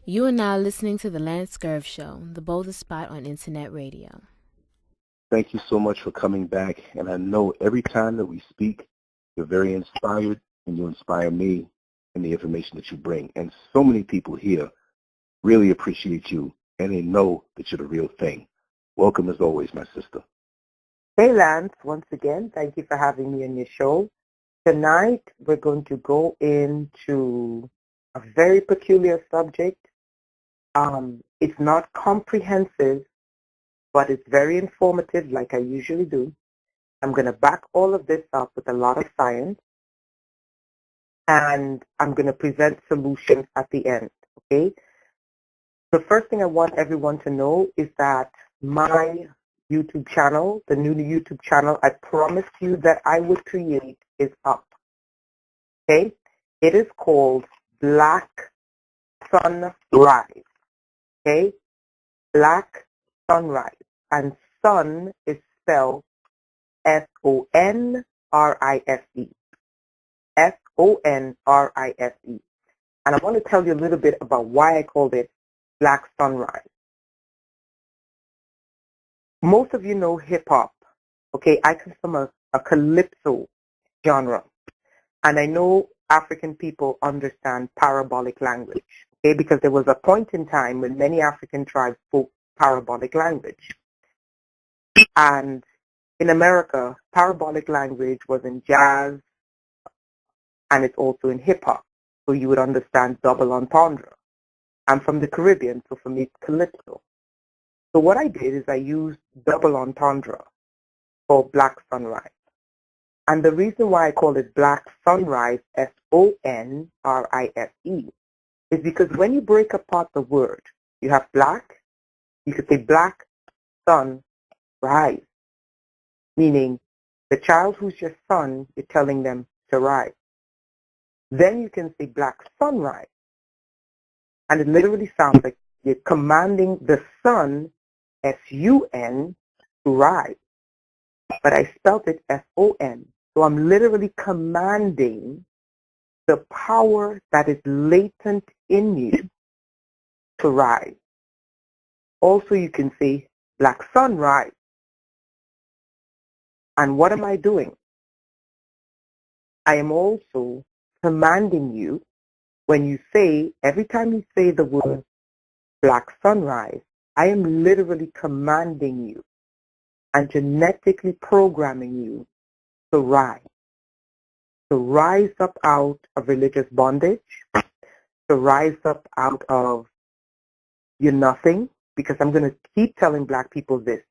You are now listening to The Lance Scurv Show, the boldest spot on internet radio. Thank you so much for coming back. And I know every time that we speak, you're very inspired and you inspire me in the information that you bring. And so many people here really appreciate you and they know that you're the real thing. Welcome as always, my sister. Hey Lance, once again, thank you for having me on your show. Tonight we're going to go into a very peculiar subject. It's not comprehensive, but it's very informative like I usually do. I'm going to back all of this up with a lot of science, and I'm going to present solutions at the end, okay? The first thing I want everyone to know is that my YouTube channel, the new YouTube channel I promised you that I would create, is up, okay? It is called Black Sunrise, okay? Black Sunrise. And sun is spelled S-O-N-R-I-S-E. S-O-N-R-I-S-E. And I want to tell you a little bit about why I called it Black Sunrise. Most of you know hip-hop, okay? I come from a calypso genre. And I know African people understand parabolic language, okay? Because there was a point in time when many African tribes spoke parabolic language. And in America, parabolic language was in jazz, and it's also in hip-hop. So you would understand double entendre. I'm from the Caribbean, so for me it's calypso. So what I did is I used double entendre for Black Sunrise. And the reason why I call it Black Sunrise, S-O-N-R-I-S-E, is because when you break apart the word, you have black, you could say black sun rise, meaning the child who's your son, you're telling them to rise. Then you can say black sunrise, and it literally sounds like you're commanding the sun, S-U-N, to rise. But I spelled it S-O-N. So I'm literally commanding the power that is latent in you to rise. Also, you can say black sunrise. And what am I doing? I am also commanding you when you say, every time you say the word black sunrise, I am literally commanding you and genetically programming you to rise up out of religious bondage, to rise up out of you're nothing, because I'm going to keep telling black people this.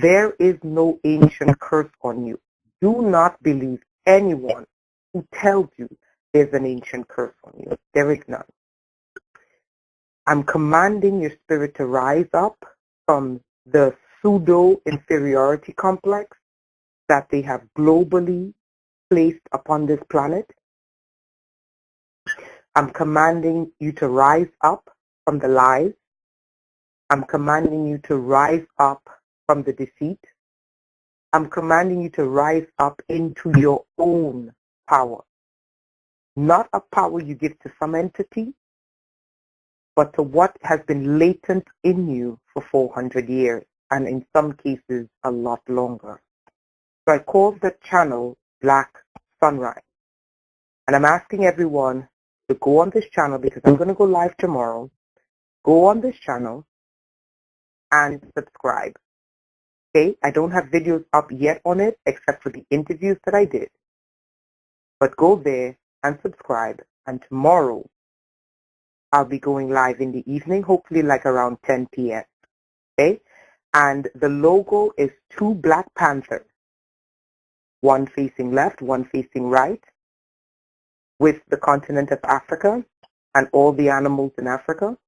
There is no ancient curse on you. Do not believe anyone who tells you there's an ancient curse on you. There is none. I'm commanding your spirit to rise up from the pseudo-inferiority complex that they have globally placed upon this planet. I'm commanding you to rise up from the lies. I'm commanding you to rise up from the deceit. I'm commanding you to rise up into your own power. Not a power you give to some entity, but to what has been latent in you for 400 years, and in some cases a lot longer. So I call the channel Black Sunrise. And I'm asking everyone to go on this channel because I'm going to go live tomorrow. Go on this channel and subscribe. Okay? I don't have videos up yet on it except for the interviews that I did. But go there and subscribe. And tomorrow I'll be going live in the evening, hopefully like around 10 p.m. Okay? And the logo is two Black Panthers, one facing left, one facing right, with the continent of Africa and all the animals in Africa.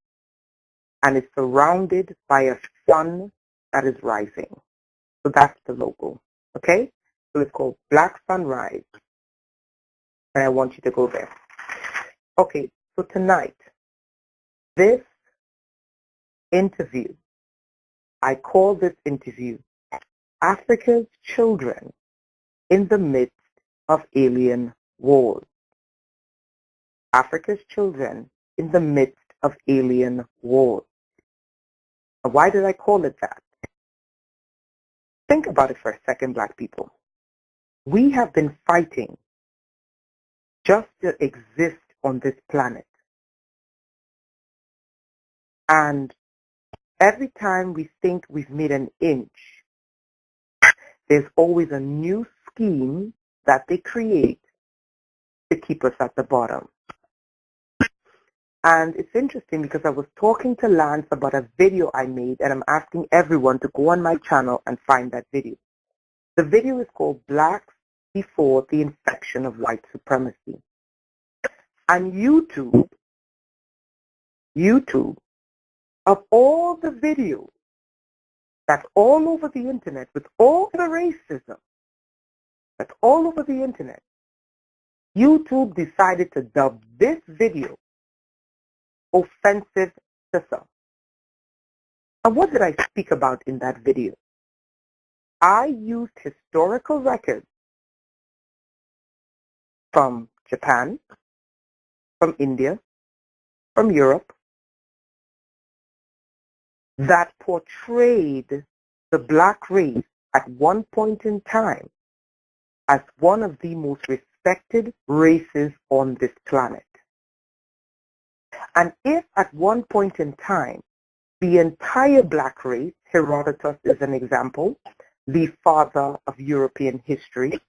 And it's surrounded by a sun that is rising. So that's the logo. Okay? So it's called Black Sunrise. And I want you to go there. Okay, so tonight, this interview, I call this interview Africa's Children in the Midst of Alien Wars. Africa's Children in the Midst of alien wars. Why did I call it that? Think about it for a second, Black people. We have been fighting just to exist on this planet. And every time we think we've made an inch, there's always a new scheme that they create to keep us at the bottom. And it's interesting because I was talking to Lance about a video I made, and I'm asking everyone to go on my channel and find that video. The video is called Blacks Before the Infection of White Supremacy. And YouTube, of all the videos that's all over the internet with all the racism that's all over the internet, YouTube decided to dub this video offensive to some. And what did I speak about in that video? I used historical records from Japan, from India, from Europe, that portrayed the black race at one point in time as one of the most respected races on this planet. And if at one point in time, the entire black race, Herodotus is an example, the father of European history,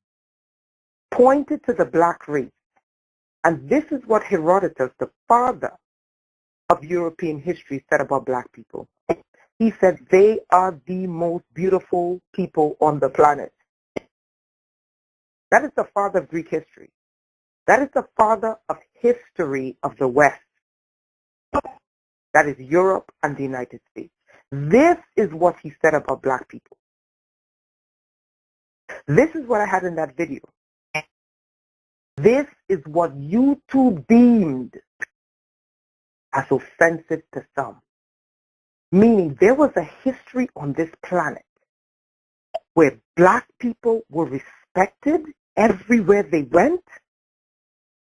pointed to the black race. And this is what Herodotus, the father of European history, said about black people. He said they are the most beautiful people on the planet. That is the father of Greek history. That is the father of history of the West. That is Europe and the United States. This is what he said about black people. This is what I had in that video. This is what YouTube deemed as offensive to some. Meaning there was a history on this planet where black people were respected everywhere they went.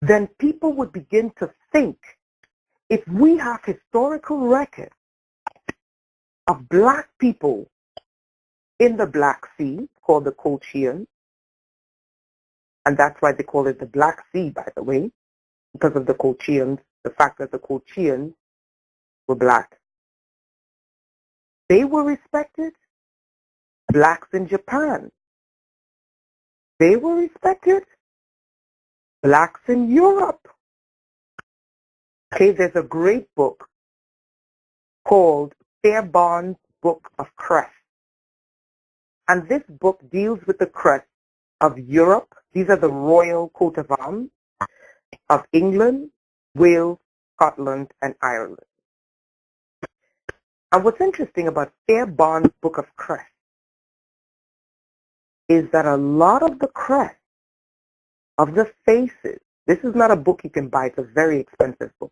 Then people would begin to think, if we have historical records of black people in the Black Sea, called the Colchians, and that's why they call it the Black Sea, by the way, because of the Colchians, the fact that the Colchians were black. They were respected. Blacks in Japan, they were respected. Blacks in Europe. Okay, there's a great book called Fairbairn's Book of Crests. And this book deals with the crests of Europe. These are the royal coat of arms of England, Wales, Scotland, and Ireland. And what's interesting about Fairbairn's Book of Crests is that a lot of the crests of the faces, this is not a book you can buy, it's a very expensive book,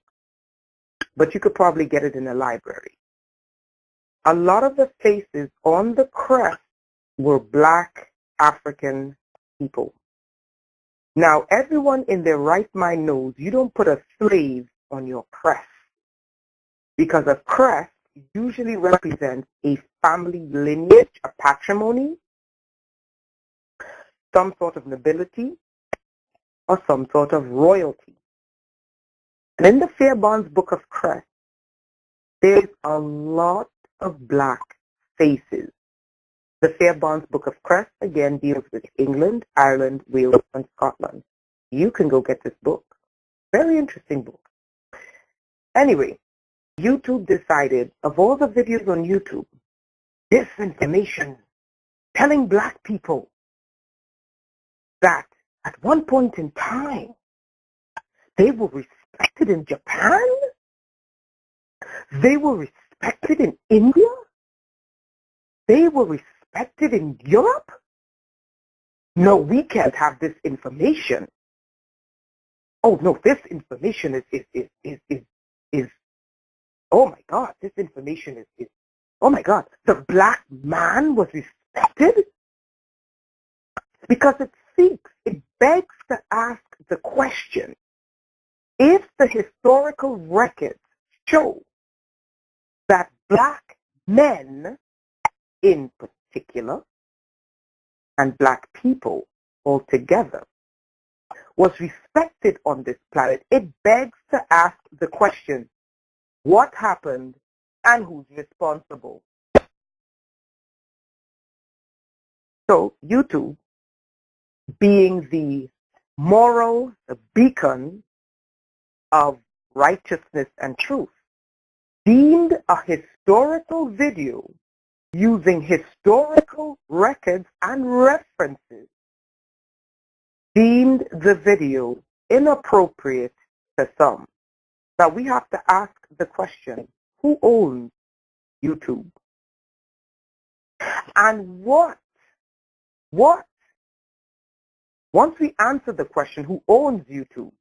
but you could probably get it in a library. A lot of the faces on the crest were black African people. Now, everyone in their right mind knows you don't put a slave on your crest, because a crest usually represents a family lineage, a patrimony, some sort of nobility, or some sort of royalty. And in the Fairbairn's Book of Crests, there's a lot of black faces. The Fairbairn's Book of Crests, again, deals with England, Ireland, Wales, and Scotland. You can go get this book. Very interesting book. Anyway, YouTube decided, of all the videos on YouTube, this information telling black people that at one point in time, they were respected in Japan, they were respected in India, they were respected in Europe. No, we can't have this information. Oh no, this information is oh my God, this information is oh my God, the black man was respected? Because it begs to ask the question, if the historical records show that black men in particular and black people altogether was respected on this planet, it begs to ask the question, what happened and who's responsible? So YouTube, being the moral beacon of righteousness and truth, deemed a historical video using historical records and references, deemed the video inappropriate to some. Now we have to ask the question, who owns YouTube? And what? Once we answer the question, who owns YouTube,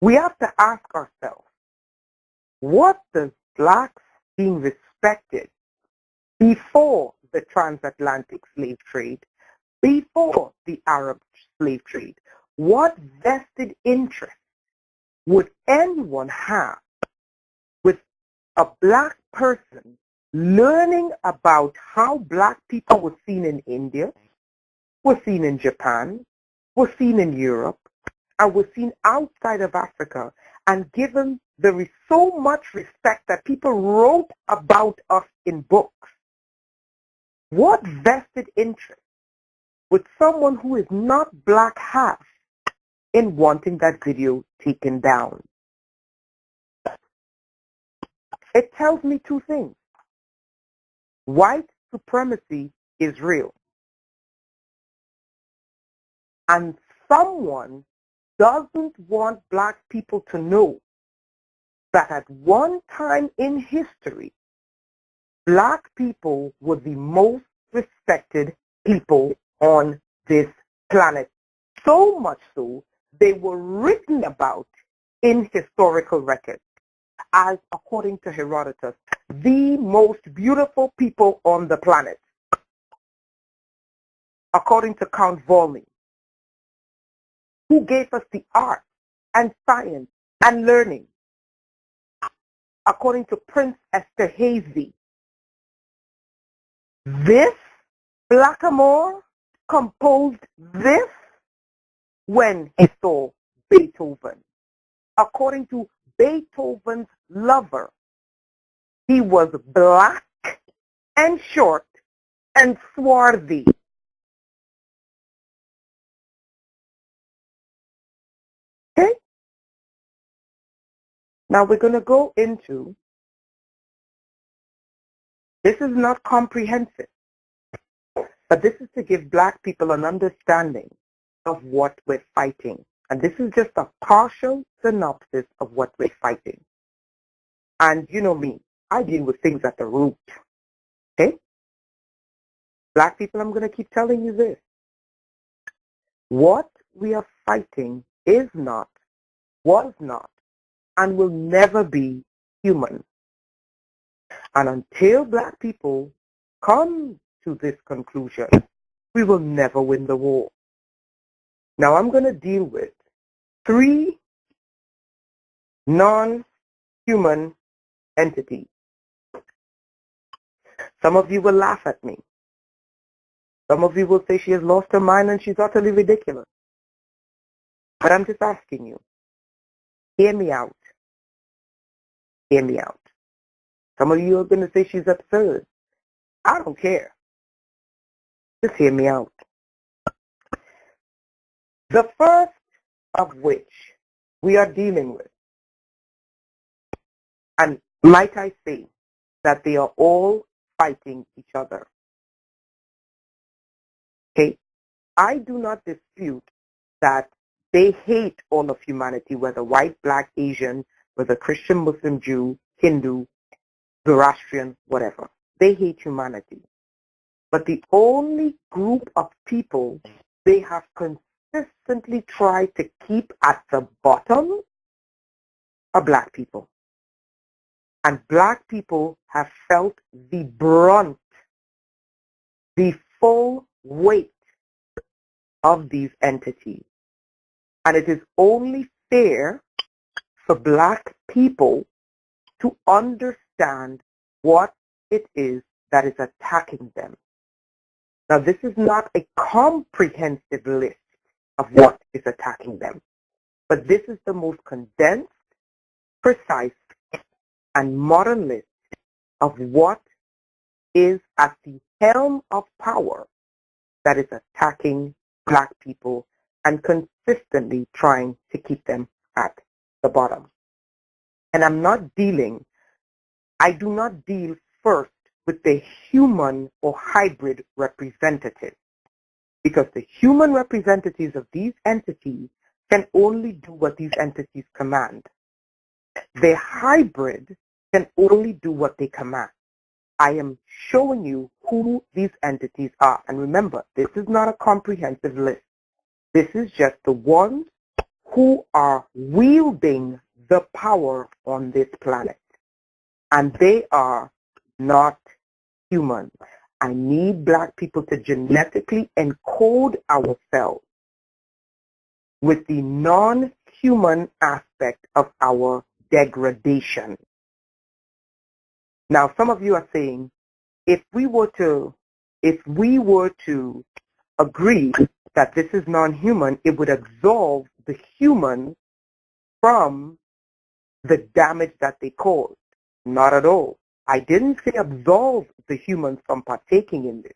we have to ask ourselves, what does blacks being respected before the transatlantic slave trade, before the Arab slave trade, what vested interest would anyone have with a black person learning about how black people were seen in India, were seen in Japan, were seen in Europe, and were seen outside of Africa, and given so much respect that people wrote about us in books? What vested interest would someone who is not black have in wanting that video taken down? It tells me two things. White supremacy is real. And someone doesn't want black people to know that at one time in history, black people were the most respected people on this planet. So much so, they were written about in historical records as, according to Herodotus, the most beautiful people on the planet. According to Count Volney, who gave us the art and science and learning. According to Prince Esterhazy, this blackamoor composed this when he saw Beethoven. According to Beethoven's lover, he was black and short and swarthy. Okay? Now we're going to go into, this is not comprehensive, but this is to give black people an understanding of what we're fighting. And this is just a partial synopsis of what we're fighting. And you know me, I deal with things at the root. Okay? Black people, I'm going to keep telling you this. What we are fighting is not, was not, and will never be human. And until black people come to this conclusion, we will never win the war. Now I'm going to deal with 3 non-human entities. Some of you will laugh at me. Some of you will say she has lost her mind and she's utterly ridiculous. But I'm just asking you, hear me out. Hear me out. Some of you are going to say she's absurd. I don't care. Just hear me out. The first of which we are dealing with, and might I say that they are all fighting each other. Okay? I do not dispute that they hate all of humanity, whether white, black, Asian, whether Christian, Muslim, Jew, Hindu, Zoroastrian, whatever. They hate humanity. But the only group of people they have consistently tried to keep at the bottom are black people. And black people have felt the brunt, the full weight of these entities. And it is only fair for black people to understand what it is that is attacking them. Now, this is not a comprehensive list of what is attacking them, but this is the most condensed, precise, and modern list of what is at the helm of power that is attacking Black people and consistently trying to keep them at the bottom. And I do not deal first with the human or hybrid representative, because the human representatives of these entities can only do what these entities command. The hybrid can only do what they command. I am showing you who these entities are. And remember, this is not a comprehensive list. This is just the ones who are wielding the power on this planet. And they are not human. I need Black people to genetically encode ourselves with the non-human aspect of our degradation. Now, some of you are saying, if we were to agree that this is non-human, it would absolve the human from the damage that they caused. Not at all. I didn't say absolve the humans from partaking in this.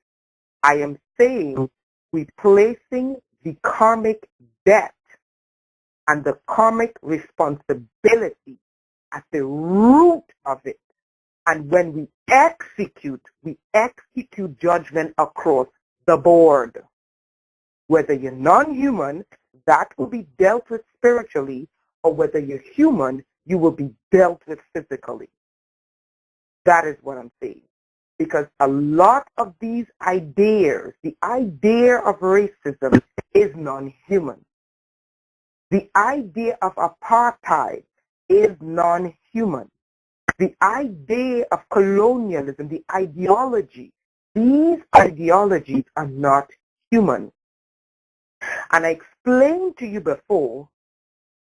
I am saying replacing the karmic debt and the karmic responsibility at the root of it. And when we execute judgment across the board. Whether you're non-human, that will be dealt with spiritually, or whether you're human, you will be dealt with physically. That is what I'm saying. Because a lot of these ideas, the idea of racism is non-human. The idea of apartheid is non-human. The idea of colonialism, the ideology, these ideologies are not human. And I explained to you before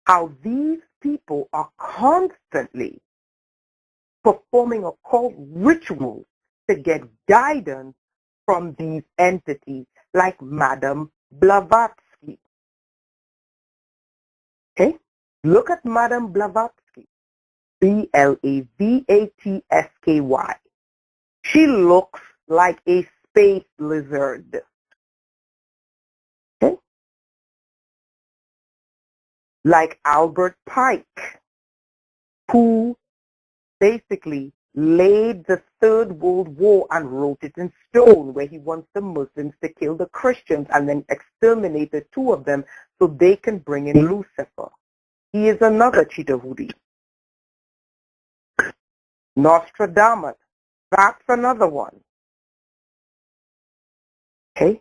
how these people are constantly performing occult rituals to get guidance from these entities like Madame Blavatsky. Okay? Look at Madame Blavatsky. Blavatsky. She looks like a space lizard. Okay? Like Albert Pike, who basically laid the Third World War and wrote it in stone, where he wants the Muslims to kill the Christians and then exterminate the two of them so they can bring in Lucifer. He is another Chittahootie. Nostradamus, that's another one. Okay?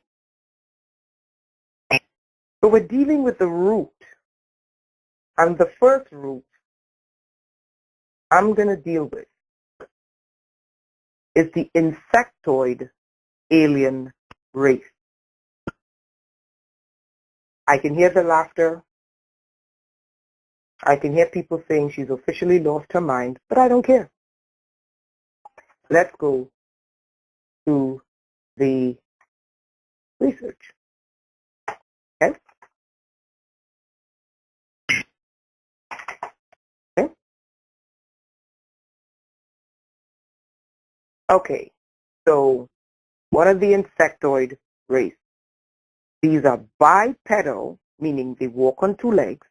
So we're dealing with the root. And the first root I'm going to deal with is the insectoid alien race. I can hear the laughter. I can hear people saying she's officially lost her mind, but I don't care. Let's go to the research. Okay? Okay? Okay. So what are the insectoid race? These are bipedal, meaning they walk on two legs,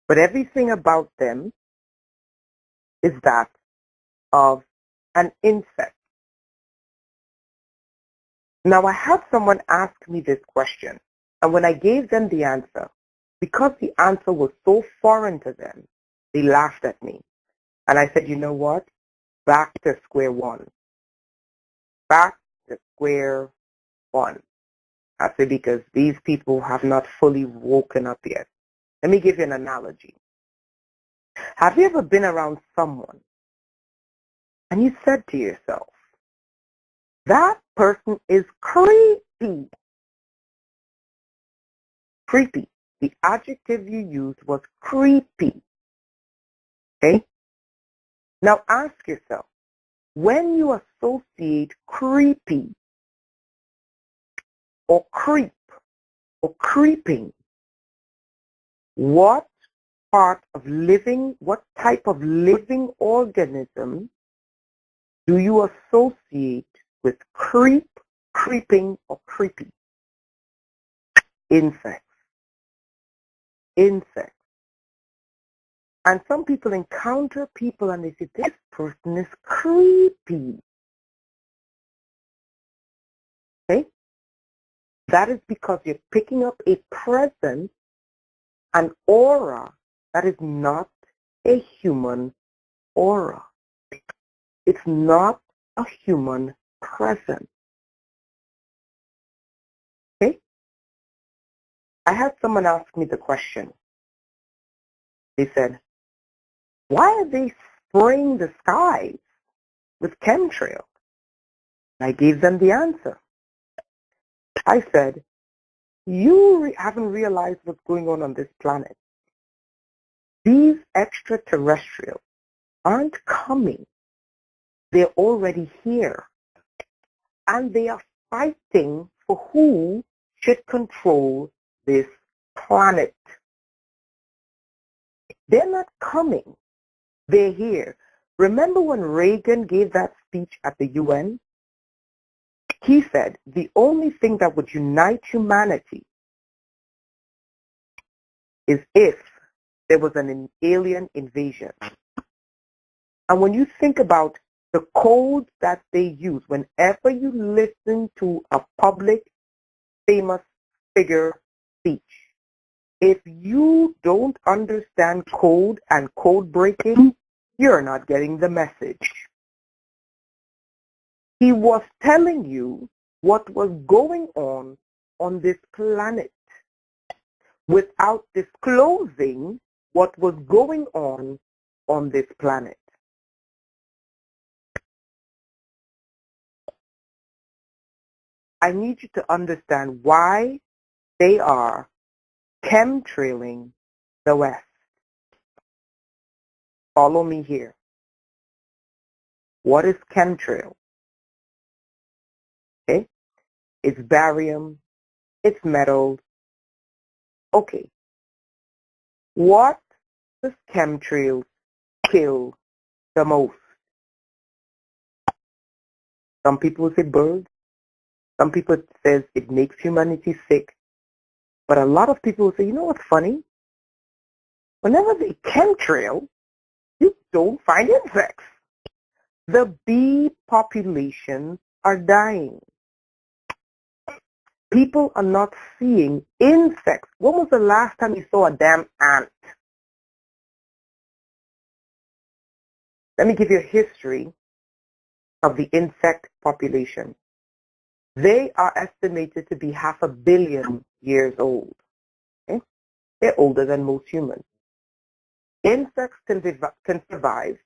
but everything about them is that of an insect. Now, I had someone ask me this question, and when I gave them the answer, because the answer was so foreign to them, they laughed at me. And I said, you know what? Back to square one. Back to square one. I said, because these people have not fully woken up yet. Let me give you an analogy. Have you ever been around someone and you said to yourself, that person is creepy? Creepy. The adjective you used was creepy. Okay? Now ask yourself, when you associate creepy or creep or creeping, what type of living organism do you associate with creep, creeping, or creepy? Insects. Insects. And some people encounter people and they say, this person is creepy. Okay? That is because you're picking up a presence, an aura that is not a human aura. It's not a human presence. Okay? I had someone ask me the question. They said, why are they spraying the skies with chemtrails? I gave them the answer. I said, you haven't realized what's going on this planet. These extraterrestrials aren't coming. They're already here. And they are fighting for who should control this planet. They're not coming. They're here. Remember when Reagan gave that speech at the UN? He said the only thing that would unite humanity is if there was an alien invasion. And when you think about the code that they use, whenever you listen to a public famous figure speech, if you don't understand code and code breaking, you're not getting the message. He was telling you what was going on this planet without disclosing what was going on this planet. I need you to understand why they are chemtrailing the West. Follow me here. What is chemtrail? Okay, it's barium, it's metals. Okay, what does chemtrails kill the most? Some people say birds. Some people says it makes humanity sick. But a lot of people say, you know what's funny? Whenever they chemtrail, you don't find insects. The bee populations are dying. People are not seeing insects. When was the last time you saw a damn ant? Let me give you a history of the insect population. They are estimated to be 500 million years old. Okay? They're older than most humans. Insects can survive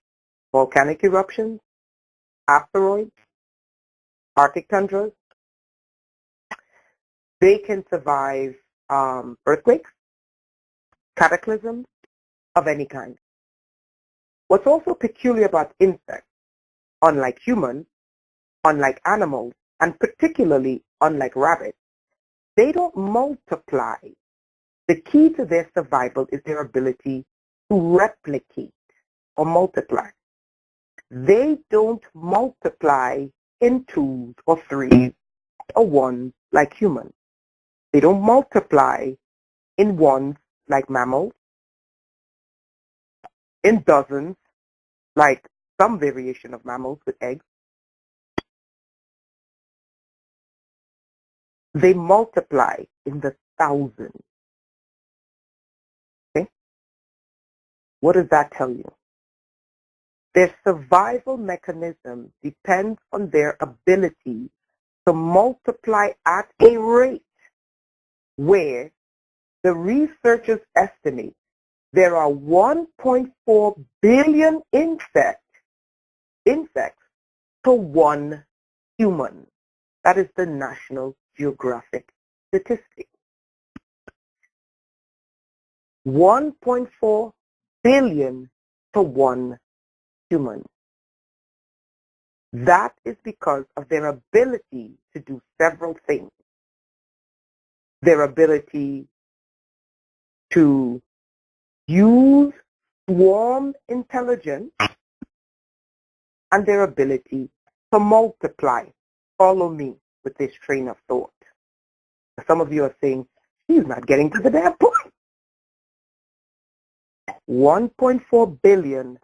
volcanic eruptions, asteroids, Arctic tundras. They can survive earthquakes, cataclysms of any kind. What's also peculiar about insects, unlike humans, unlike animals, and particularly unlike rabbits, they don't multiply. The key to their survival is their ability to replicate or multiply. They don't multiply in twos or threes or ones like humans. They don't multiply in ones like mammals, in dozens like some variation of mammals with eggs. They multiply in the thousands. Okay? What does that tell you? Their survival mechanism depends on their ability to multiply at a rate where the researchers estimate there are 1.4 billion insects per one human. That is the National Geographic statistic. 1.4 billion per one humans. That is because of their ability to do several things. Their ability to use swarm intelligence and their ability to multiply. Follow me with this train of thought. Some of you are saying, he's not getting to the damn point. 1.4 billion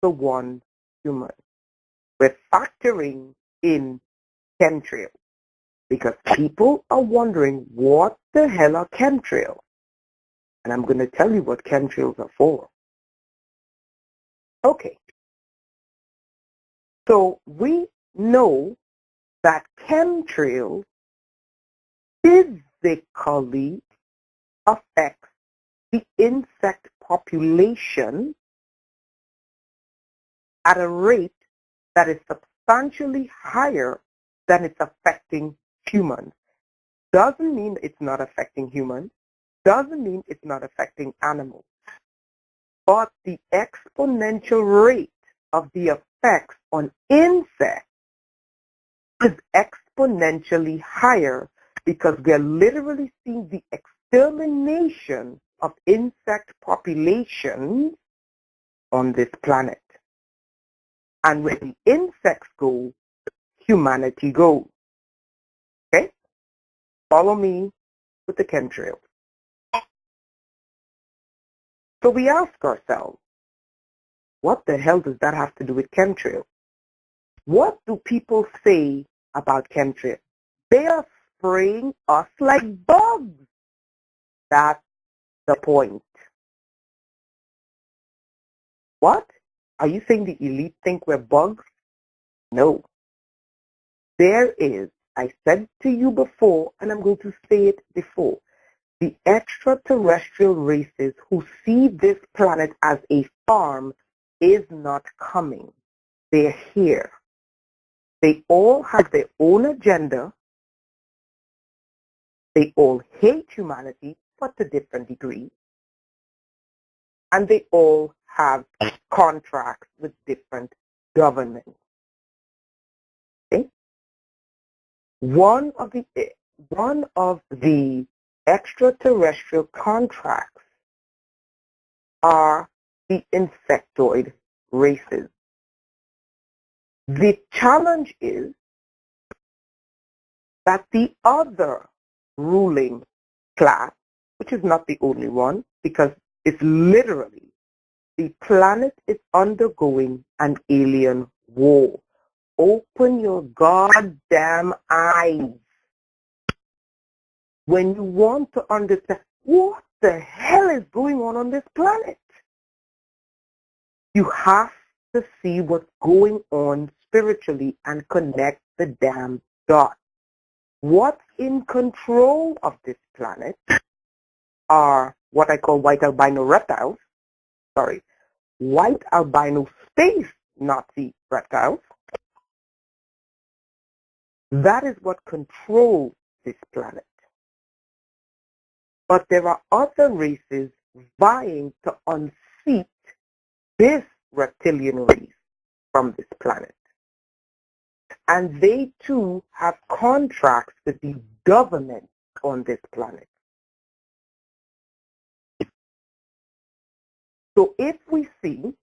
to one human. We're factoring in chemtrails because people are wondering what the hell are chemtrails? And I'm going to tell you what chemtrails are for. Okay. So we know that chemtrails physically affects the insect population at a rate that is substantially higher than it's affecting humans. Doesn't mean it's not affecting humans. Doesn't mean it's not affecting animals. But the exponential rate of the effects on insects is exponentially higher because we are literally seeing the extermination of insect populations on this planet. And where the insects go, humanity goes. Okay? Follow me with the chemtrails. So we ask ourselves, what the hell does that have to do with chemtrails? What do people say about chemtrails? They are spraying us like bugs. That's the point. What? Are you saying the elite think we're bugs? No. There is, I said to you before, and I'm going to say it before, the extraterrestrial races who see this planet as a farm is not coming. They're here. They all have their own agenda. They all hate humanity, but to different degrees. And they all have contracts with different governments. Okay? One of the extraterrestrial contracts are the insectoid races. The challenge is that the other ruling class, which is not the only one, because it's literally the planet is undergoing an alien war. Open your goddamn eyes when you want to understand what the hell is going on this planet. You have to see what's going on spiritually and connect the damn dots. What's in control of this planet are what I call white albino reptiles. White albino space Nazi reptiles. That is what controls this planet. But there are other races vying to unseat this reptilian race from this planet. And they too have contracts with the government on this planet. So if we see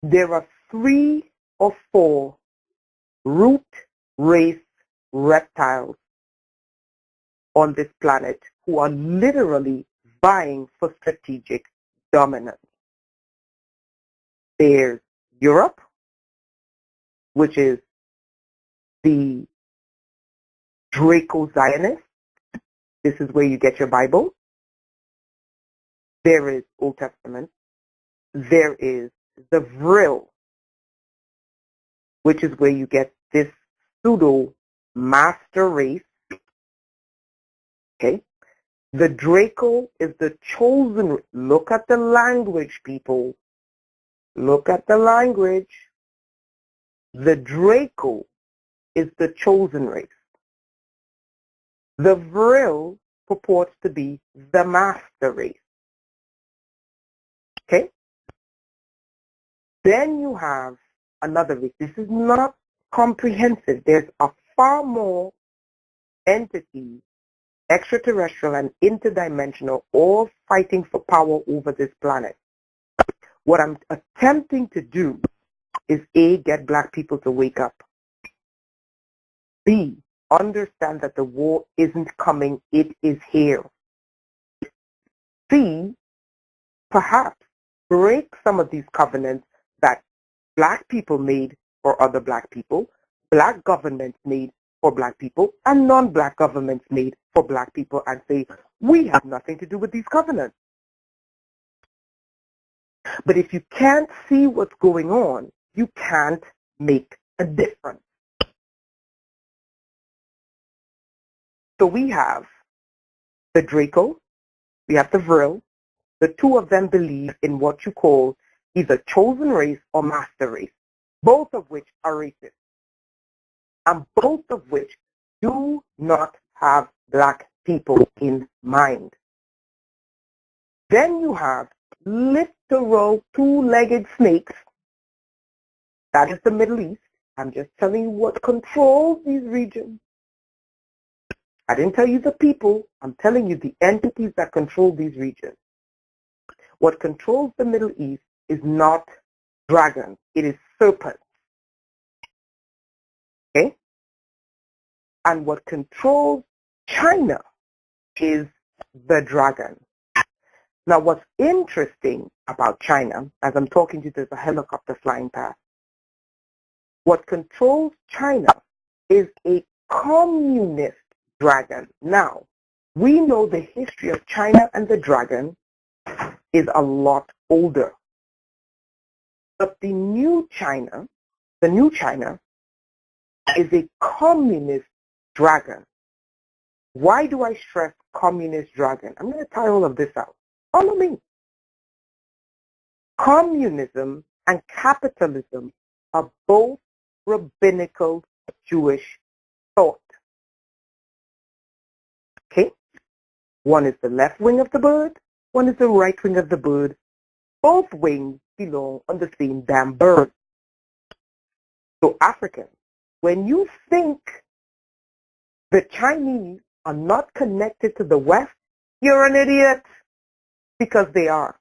there are 3 or 4 root race reptiles on this planet who are literally vying for strategic dominance. There's Europe, which is the Draco-Zionists. This is where you get your Bible. There is Old Testament. There is the Vril, which is where you get this pseudo master race. Okay? The Draco is the chosen. Look at the language, people. Look at the language. The Draco is the chosen race. The Vril purports to be the master race. Okay? Then you have another race. This is not comprehensive. There's a far more entities, extraterrestrial and interdimensional, all fighting for power over this planet. What I'm attempting to do is A, get black people to wake up. B, understand that the war isn't coming, it is here. C, perhaps break some of these covenants that black people made for other black people, black governments made for black people, and non-black governments made for black people, and say, we have nothing to do with these covenants. But if you can't see what's going on, you can't make a difference. So we have the Draco, we have the Vril. The two of them believe in what you call either chosen race or master race, both of which are racist, and both of which do not have black people in mind. Then you have literal two-legged snakes. That is the Middle East. I'm just telling you what controls these regions. I didn't tell you the people. I'm telling you the entities that control these regions. What controls the Middle East is not dragons. It is serpents. Okay? And what controls China is the dragon. Now, what's interesting about China, as I'm talking to you, there's a helicopter flying past. What controls China is a communist dragon. Now, we know the history of China and the dragon is a lot older. But the new China is a communist dragon. Why do I stress communist dragon? I'm going to tie all of this out. Follow me. Communism and capitalism are both rabbinical Jewish thought. Okay? One is the left wing of the bird, one is the right wing of the bird. Both wings belong on the same damn bird. So Africans, when you think the Chinese are not connected to the West, you're an idiot, because they are.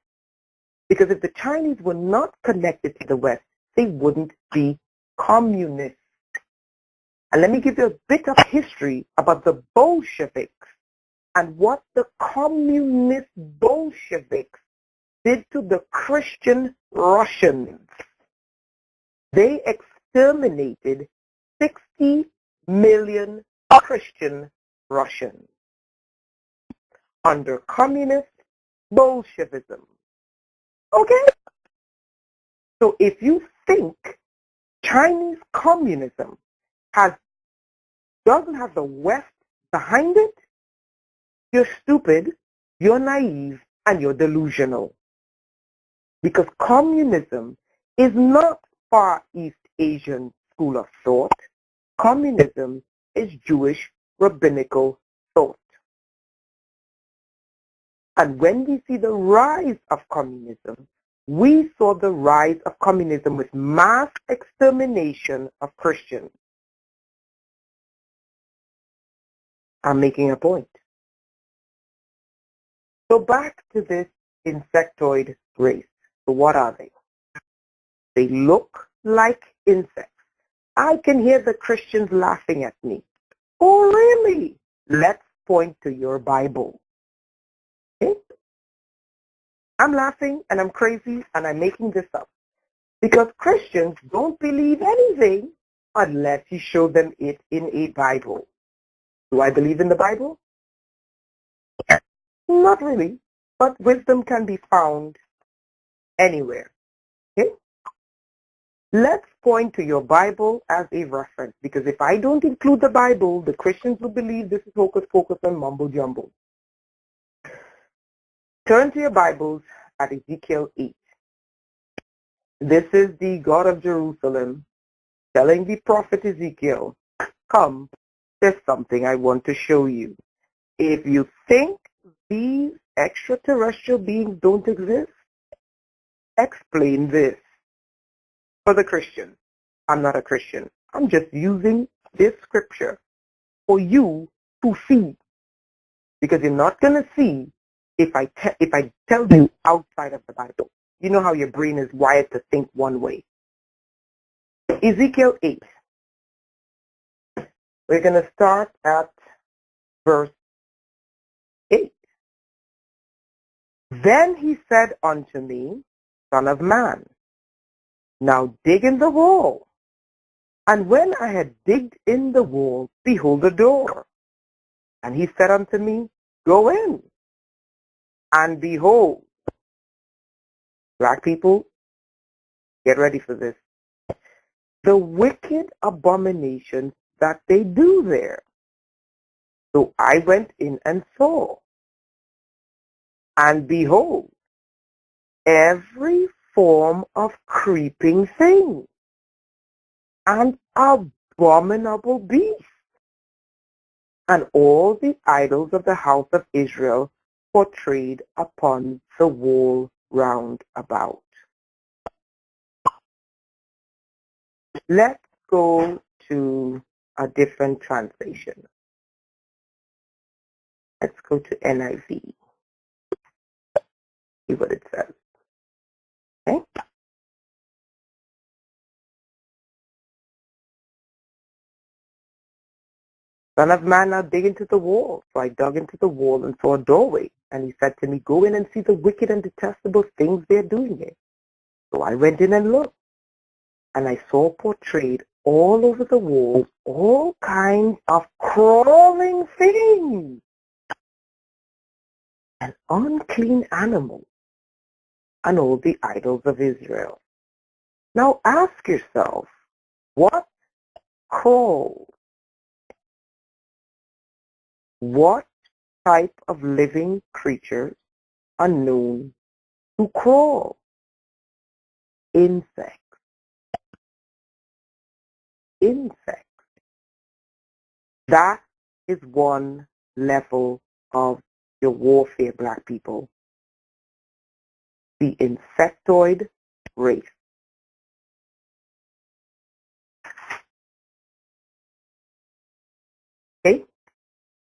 Because if the Chinese were not connected to the West, they wouldn't be communists. And let me give you a bit of history about the Bolsheviks and what the communist Bolsheviks did to the Christian Russians. They exterminated 60 million Christian Russians under communist Bolshevism. Okay? So if you think Chinese communism doesn't have the West behind it, you're stupid, you're naive, and you're delusional. Because communism is not Far East Asian school of thought. Communism is Jewish rabbinical thought. And when we see the rise of communism, we saw the rise of communism with mass extermination of Christians. I'm making a point. So back to this insectoid race. So what are they? They look like insects. I can hear the Christians laughing at me. Oh, really? Let's point to your Bible. Okay? I'm laughing and I'm crazy and I'm making this up. Because Christians don't believe anything unless you show them it in a Bible. Do I believe in the Bible? Not really. But wisdom can be found anywhere. Okay? Let's point to your Bible as a reference, because if I don't include the Bible, the Christians will believe this is hocus pocus and mumbo jumbo. Turn to your Bibles at Ezekiel 8. This is the God of Jerusalem telling the prophet Ezekiel, come, there's something I want to show you. If you think these extraterrestrial beings don't exist, explain this. for the Christian. I'm not a Christian. I'm just using this scripture for you to see, because you're not going to see if I tell you outside of the Bible. You know how your brain is wired to think one way. Ezekiel 8. We're going to start at verse 8. Then he said unto me, Son of man, now dig in the wall. And when I had digged in the wall, behold a door. And he said unto me, Go in. And behold, black people, get ready for this, the wicked abominations that they do there. So I went in and saw. And behold, every form of creeping thing and abominable beast, and all the idols of the house of Israel portrayed upon the wall round about. Let's go to a different translation. Let's go to NIV. See what it says. Okay? Son of man, now dig into the wall. So I dug into the wall and saw a doorway. And he said to me, Go in and see the wicked and detestable things they're doing here. So I went in and looked. And I saw portrayed all over the walls all kinds of crawling things and unclean animals and all the idols of Israel. Now ask yourself, what crawls? What type of living creatures are known to crawl? Insects. Insects. That is one level of your warfare, black people. The insectoid race. Okay?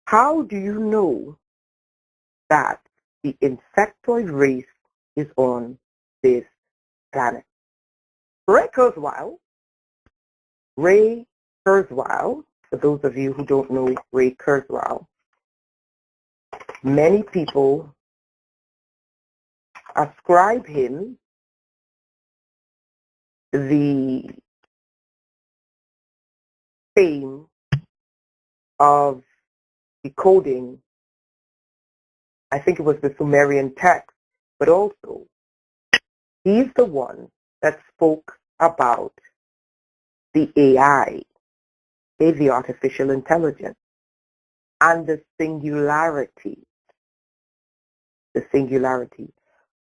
How do you know that the insectoid race is on this planet? Ray Kurzweil, for those of you who don't know Ray Kurzweil, many people ascribe him the fame of decoding, I think it was the Sumerian text, but also he's the one that spoke about the AI, the artificial intelligence, and the singularity. The singularity.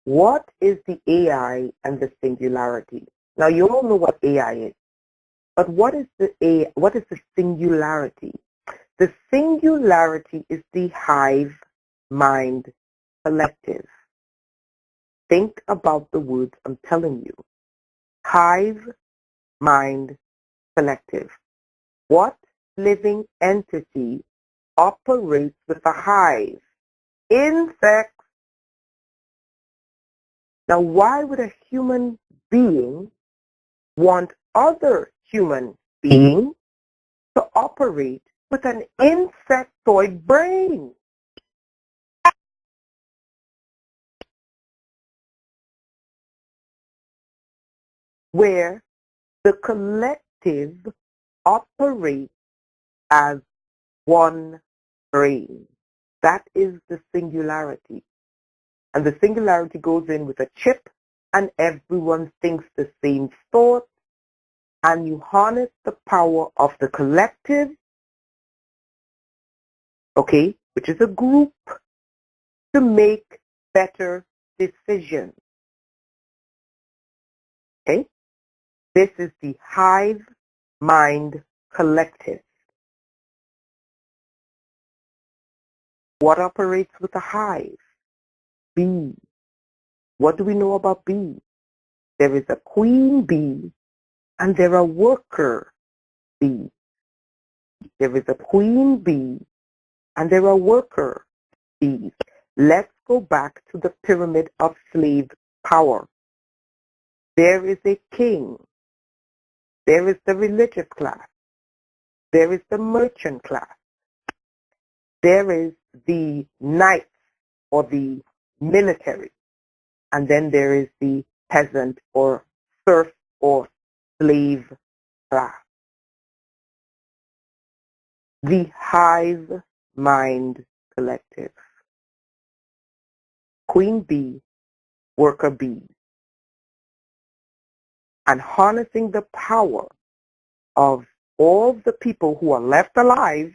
What is the AI and the singularity? Now you all know what AI is, but what is the singularity? The singularity is the hive mind collective. Think about the words I'm telling you. Hive mind collective. What living entity operates with a hive? Insects. Now, why would a human being want other human beings to operate with an insectoid brain? Where the collective operates as one brain. That is the singularity. And the singularity goes in with a chip, and everyone thinks the same thought, and you harness the power of the collective, okay, which is a group, to make better decisions. Okay? This is the hive mind collective. What operates with a hive? Bees. What do we know about bees? There is a queen bee and there are worker bees. There is a queen bee, and there are worker bees. Let's go back to the pyramid of slave power. There is a king. There is the religious class. There is the merchant class. There is the knights or the military. And then there is the peasant or serf or slave class. The hive mind collective. Queen bee, worker bee. And harnessing the power of all the people who are left alive.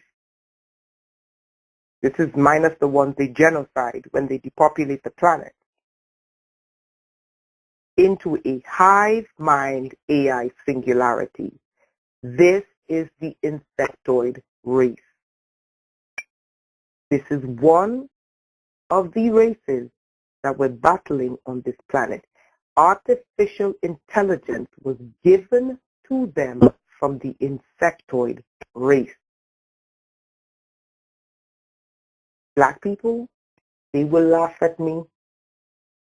This is minus the ones they genocide when they depopulate the planet, into a hive mind AI singularity. This is the insectoid race. This is one of the races that we're battling on this planet. Artificial intelligence was given to them from the insectoid race. Black people, they will laugh at me.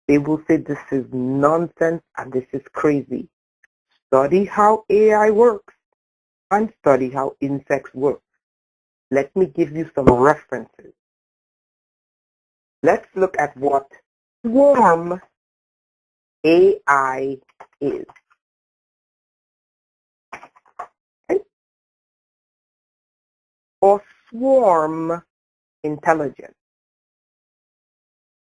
They will say this is nonsense and this is crazy. Study how AI works and study how insects work. Let me give you some references. Let's look at what swarm AI is. Okay? Or swarm intelligence.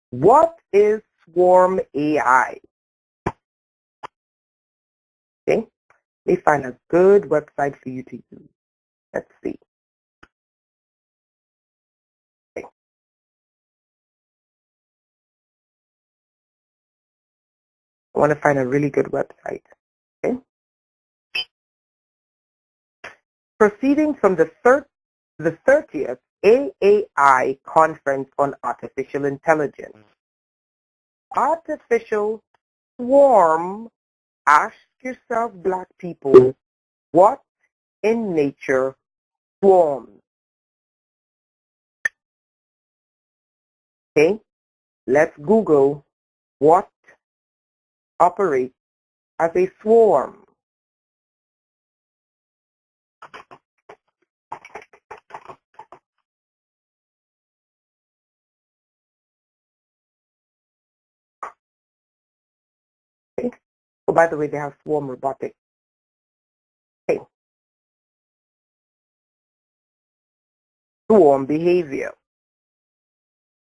What is swarm AI? Okay, let me find a good website for you to use. Let's see. Okay. I want to find a really good website. Okay. Proceeding from the 30th AAI Conference on Artificial Intelligence. Artificial swarm. Ask yourself, black people, what in nature swarms? Okay, let's Google what operates as a swarm. Okay. Oh, by the way, they have swarm robotics. Okay. Swarm behavior.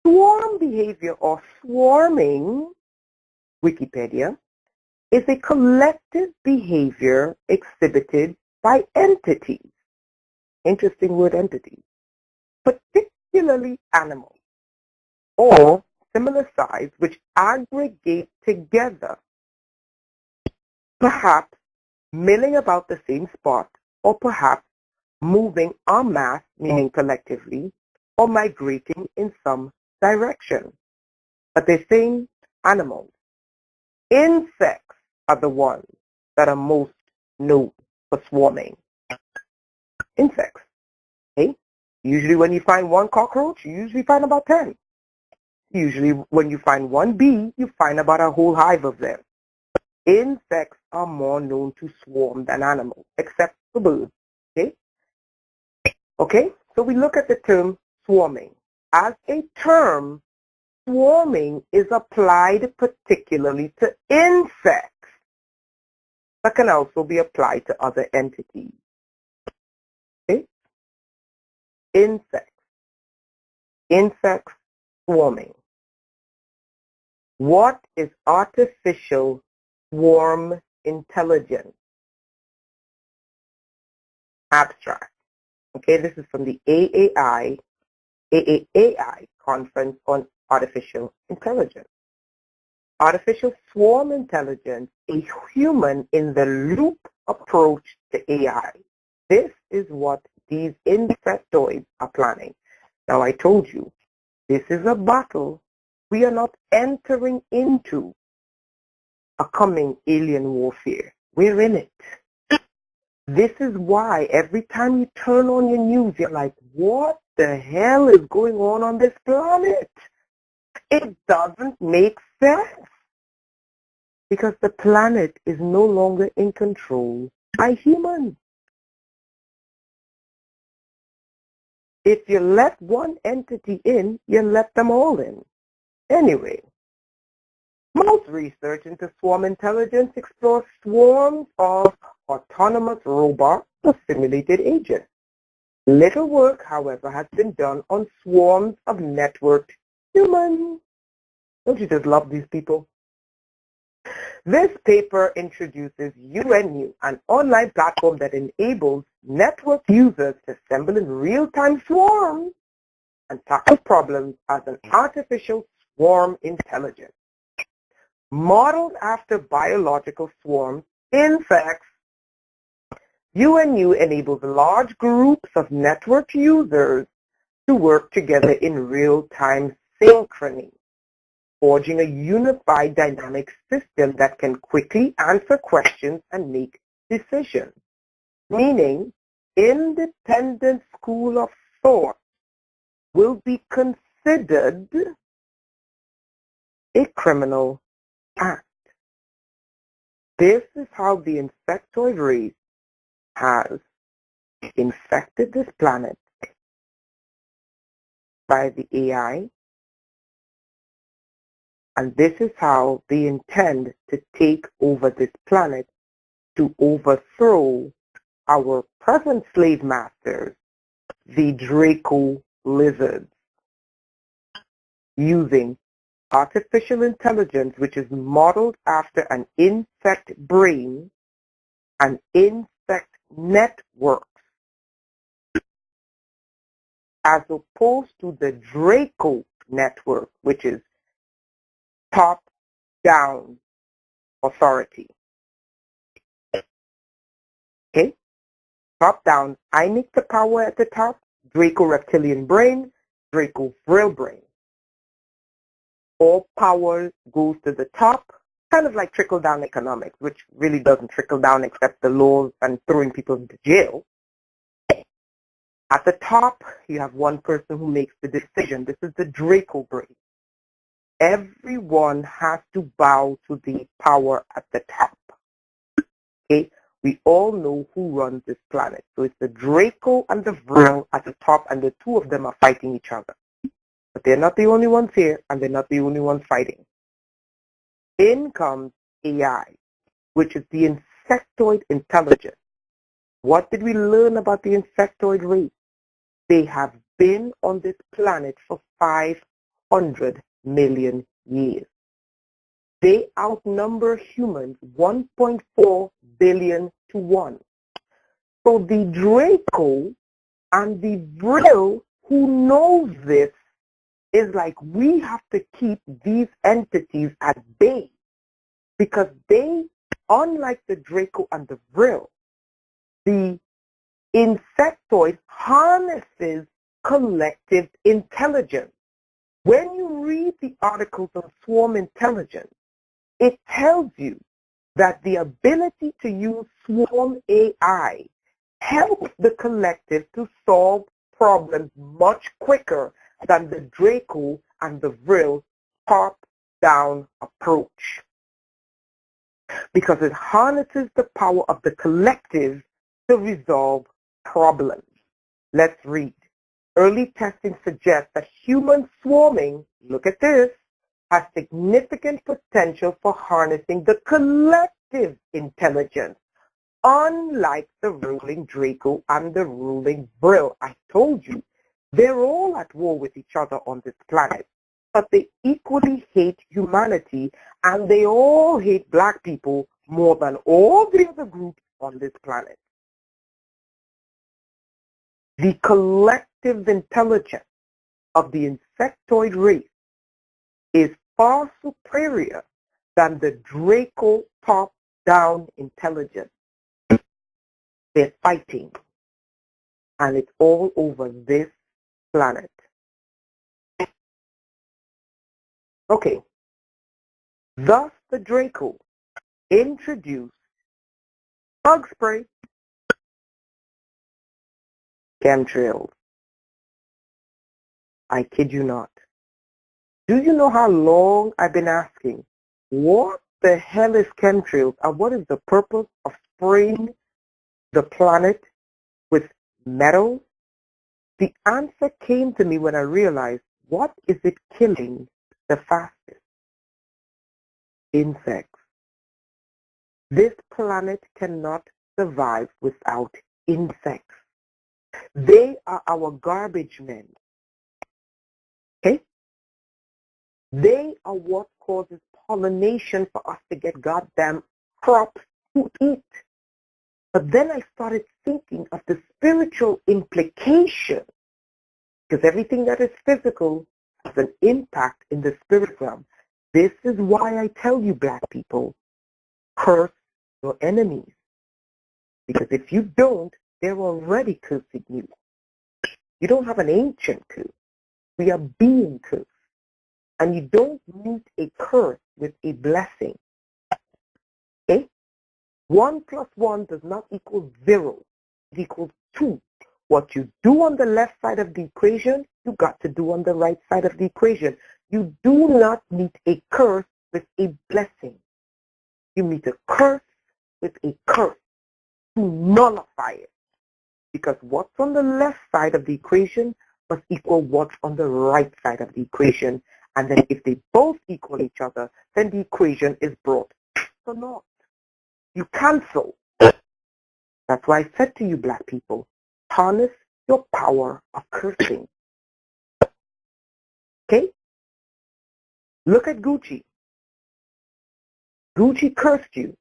Swarm behavior or swarming, Wikipedia, is a collective behavior exhibited by entities. Interesting word, entities. Particularly animals or similar size which aggregate together, perhaps milling about the same spot or perhaps moving en masse, meaning collectively, or migrating in some direction. But they're saying animals. Insects are the ones that are most known for swarming. Insects. Okay? Usually when you find one cockroach, you usually find about 10. Usually when you find one bee, you find about a whole hive of them. Insects are more known to swarm than animals, except for birds. Okay? Okay? So we look at the term swarming. As a term, swarming is applied particularly to insects, but can also be applied to other entities. Okay? Insects. Insects swarming. What is artificial swarm intelligence? Abstract. Okay, this is from the AAI Conference on Artificial Intelligence. Artificial swarm intelligence, a human-in-the-loop approach to AI. This is what these insectoids are planning. Now, I told you, this is a battle. We are not entering into a coming alien warfare. We're in it. This is why every time you turn on your news, you're like, what the hell is going on this planet? It doesn't make sense. Because the planet is no longer in control by humans. If you let one entity in, you let them all in. Anyway, most research into swarm intelligence explores swarms of autonomous robots or simulated agents. Little work, however, has been done on swarms of networked humans. Don't you just love these people? This paper introduces UNU, an online platform that enables network users to assemble in real-time swarms and tackle problems as an artificial swarm intelligence. Modeled after biological swarms, insects, UNU enables large groups of network users to work together in real-time synchrony, forging a unified dynamic system that can quickly answer questions and make decisions. Meaning, independent school of thought will be considered a criminal act. This is how the insectoid race has infected this planet by the AI, and this is how they intend to take over this planet to overthrow our present slave masters, the Draco lizards, using artificial intelligence which is modeled after an insect brain and insect networks, as opposed to the Draco network, which is top-down authority. Okay? Top-down, I make the power at the top, Draco reptilian brain, Draco vril brain. All power goes to the top, kind of like trickle-down economics, which really doesn't trickle down except the laws and throwing people into jail. At the top, you have one person who makes the decision. This is the Draco brain. Everyone has to bow to the power at the top. Okay? We all know who runs this planet. So it's the Draco and the Vril at the top, and the two of them are fighting each other. But they're not the only ones here, and they're not the only ones fighting. In comes AI, which is the insectoid intelligence. What did we learn about the insectoid race? They have been on this planet for 500 million years. They outnumber humans 1.4 billion to 1. So the Draco and the Vril, who knows this, is like, we have to keep these entities at bay, because they, unlike the Draco and the Vril, the insectoid harnesses collective intelligence. When you read the articles on swarm intelligence, it tells you that the ability to use swarm AI helps the collective to solve problems much quicker than the Draco and the Vril top-down approach, because it harnesses the power of the collective to resolve problems. Let's read. Early testing suggests that human swarming, look at this, has significant potential for harnessing the collective intelligence, unlike the ruling Draco and the ruling Vril. I told you, they're all at war with each other on this planet, but they equally hate humanity, and they all hate black people more than all the other groups on this planet. The collective intelligence of the insectoid race is far superior than the Draco top-down intelligence. They're fighting, and it's all over this planet. Okay, thus the Draco introduced bug spray. Chemtrails. I kid you not. Do you know how long I've been asking, what the hell is chemtrails and what is the purpose of spraying the planet with metal? The answer came to me when I realized, what is it killing the fastest? Insects. This planet cannot survive without insects. They are our garbage men. Okay? They are what causes pollination for us to get goddamn crops to eat. But then I started thinking of the spiritual implication, because everything that is physical has an impact in the spirit realm. This is why I tell you, black people, curse your enemies. Because if you don't, they're already cursing you. You don't have an ancient curse. We are being cursed. And you don't meet a curse with a blessing. Okay? 1 plus 1 does not equal 0. It equals 2. What you do on the left side of the equation, you got to do on the right side of the equation. You do not meet a curse with a blessing. You meet a curse with a curse to nullify it. Because what's on the left side of the equation must equal what's on the right side of the equation. And then if they both equal each other, then the equation is brought to naught. You cancel. That's why I said to you, black people, harness your power of cursing. Okay? Look at Gucci. Gucci cursed you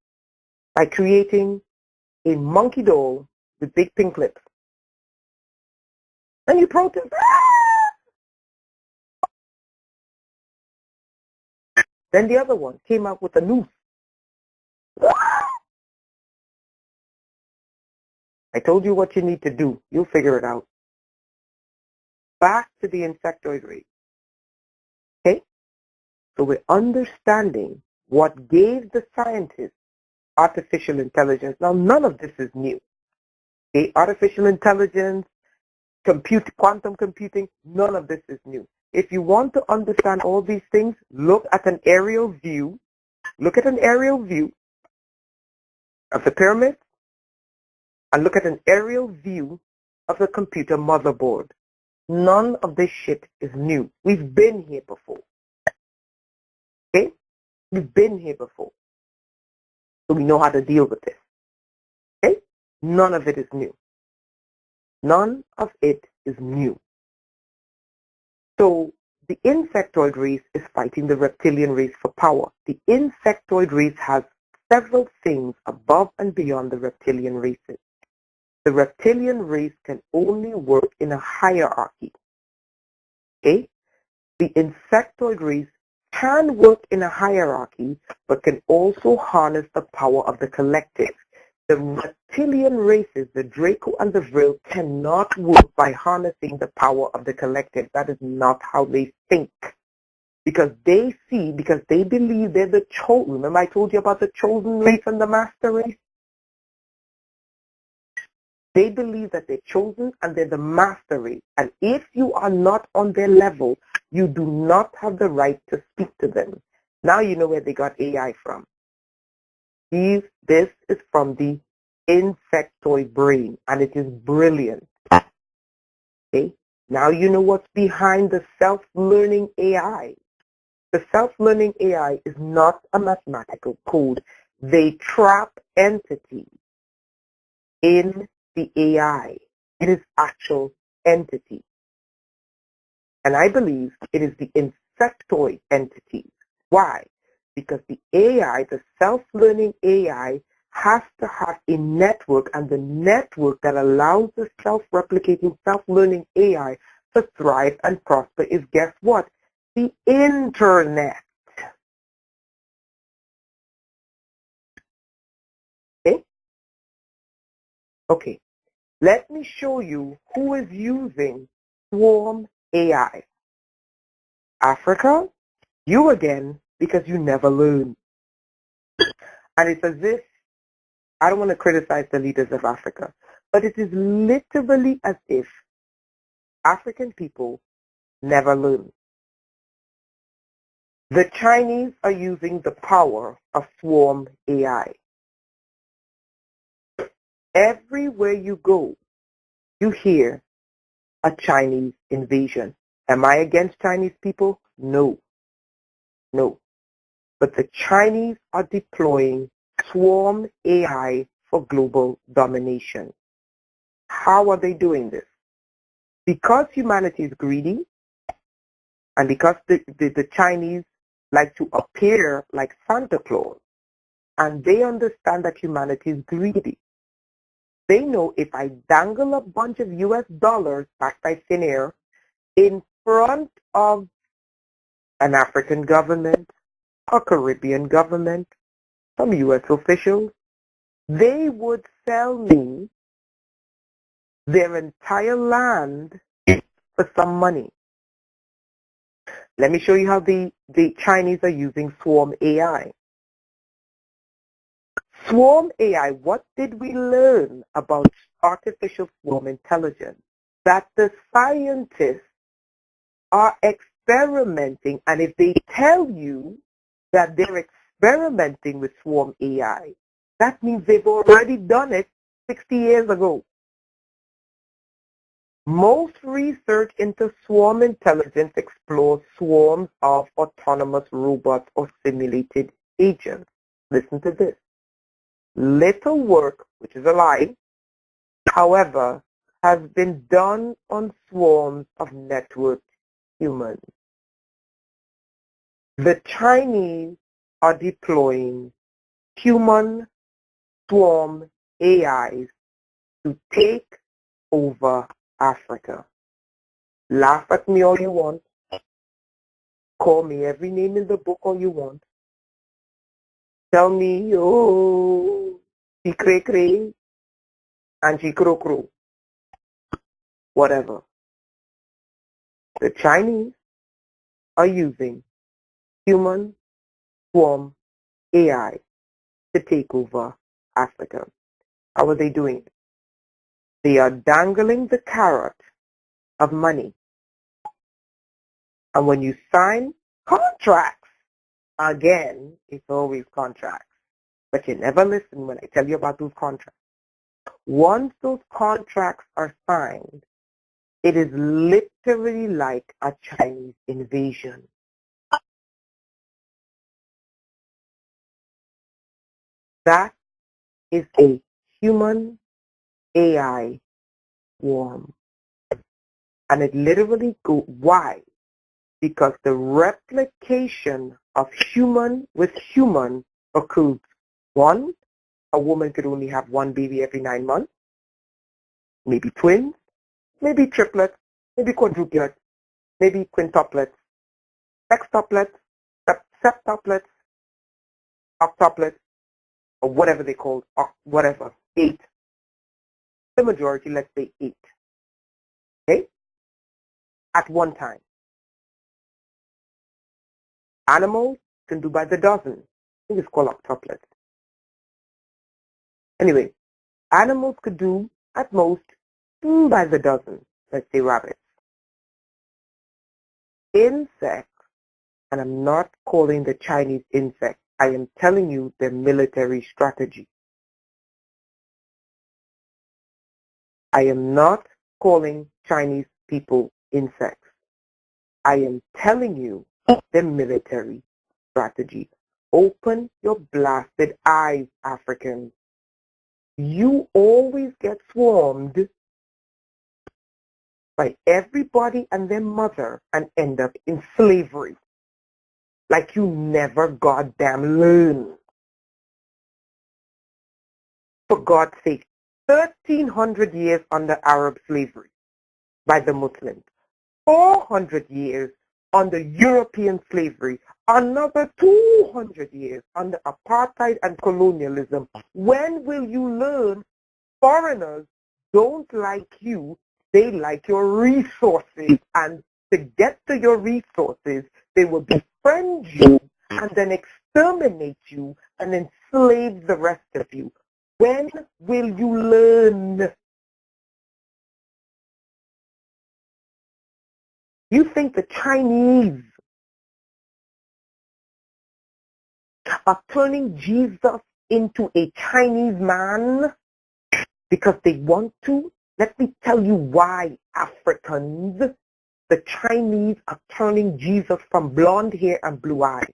by creating a monkey doll with big pink lips. And you protest. Then the other one came out with a noose. I told you what you need to do. You'll figure it out. Back to the insectoid race. Okay? So we're understanding what gave the scientists artificial intelligence. Now, none of this is new. Okay? Artificial intelligence, quantum computing, none of this is new. If you want to understand all these things, look at an aerial view. Look at an aerial view of the pyramid and look at an aerial view of the computer motherboard. None of this shit is new. We've been here before. Okay? We've been here before. So we know how to deal with this. Okay? None of it is new. None of it is new. So the insectoid race is fighting the reptilian race for power. The insectoid race has several things above and beyond the reptilian races. The reptilian race can only work in a hierarchy. Okay? The insectoid race can work in a hierarchy, but can also harness the power of the collective. The reptilian races, the Draco and the Vril, cannot work by harnessing the power of the collective. That is not how they think. Because they believe they're the chosen. Remember I told you about the chosen race and the master race? They believe that they're chosen and they're the master race. And if you are not on their level, you do not have the right to speak to them. Now you know where they got AI from. This is from the insectoid brain, and it is brilliant. Okay? Now you know what's behind the self-learning AI. The self-learning AI is not a mathematical code. They trap entities in the AI. It is actual entity. And I believe it is the insectoid entity. Why? Because the AI, the self-learning AI, has to have a network, and the network that allows the self-replicating, self-learning AI to thrive and prosper is, guess what? The internet. Okay? Okay. Let me show you who is using Swarm AI. Africa, you again, because you never learn. And it's as if, I don't want to criticize the leaders of Africa, But it is literally as if African people never learn. The Chinese are using the power of swarm AI. Everywhere you go, you hear a Chinese invasion. Am I against Chinese people? No. No. But the Chinese are deploying swarm AI for global domination. How are they doing this? Because humanity is greedy, and because the Chinese like to appear like Santa Claus, and they understand that humanity is greedy. They know if I dangle a bunch of US dollars backed by thin air in front of an African government, a Caribbean government, some US officials, they would sell me their entire land for some money. Let me show you how the Chinese are using swarm AI. Swarm AI, what did we learn about artificial swarm intelligence? That the scientists are experimenting, and if they tell you that they're experimenting with swarm AI, that means they've already done it 60 years ago. Most research into swarm intelligence explores swarms of autonomous robots or simulated agents. Listen to this. Little work, which is a lie, however, has been done on swarms of networked humans. The Chinese are deploying human swarm AIs to take over Africa. Laugh at me all you want. Call me every name in the book all you want. Tell me, oh, she cray cray and she crow crow. Whatever. The Chinese are using human swarm AI to take over Africa. How are they doing it? They are dangling the carrot of money. And when you sign contracts, again, it's always contracts. But you never listen when I tell you about those contracts. Once those contracts are signed, it is literally like a Chinese invasion. That is a human AI swarm. And it literally goes, why? Because the replication of human with human occurs. One, a woman could only have one baby every 9 months, maybe twins, maybe triplets, maybe quadruplets, maybe quintuplets, sextuplets, septuplets, octuplets, or whatever they call, whatever, 8. The majority, let's say 8. Okay? At one time. Animals can do by the dozen. I think it's called octuplets. Anyway, animals could do at most by the dozen, let's say rabbits. Insects, and I'm not calling the Chinese insects, I am telling you their military strategy. I am not calling Chinese people insects. I am telling you their military strategy. Open your blasted eyes, Africans. You always get swarmed by everybody and their mother and end up in slavery. Like you never goddamn learn. For God's sake, 1,300 years under Arab slavery by the Muslims. 400 years under European slavery. Another 200 years under apartheid and colonialism. When will you learn foreigners don't like you, they like your resources, and to get to your resources, they will befriend you and then exterminate you and enslave the rest of you. When will you learn? You think the Chinese are turning Jesus into a Chinese man because they want to? Let me tell you why, Africans, the Chinese are turning Jesus from blonde hair and blue eyes.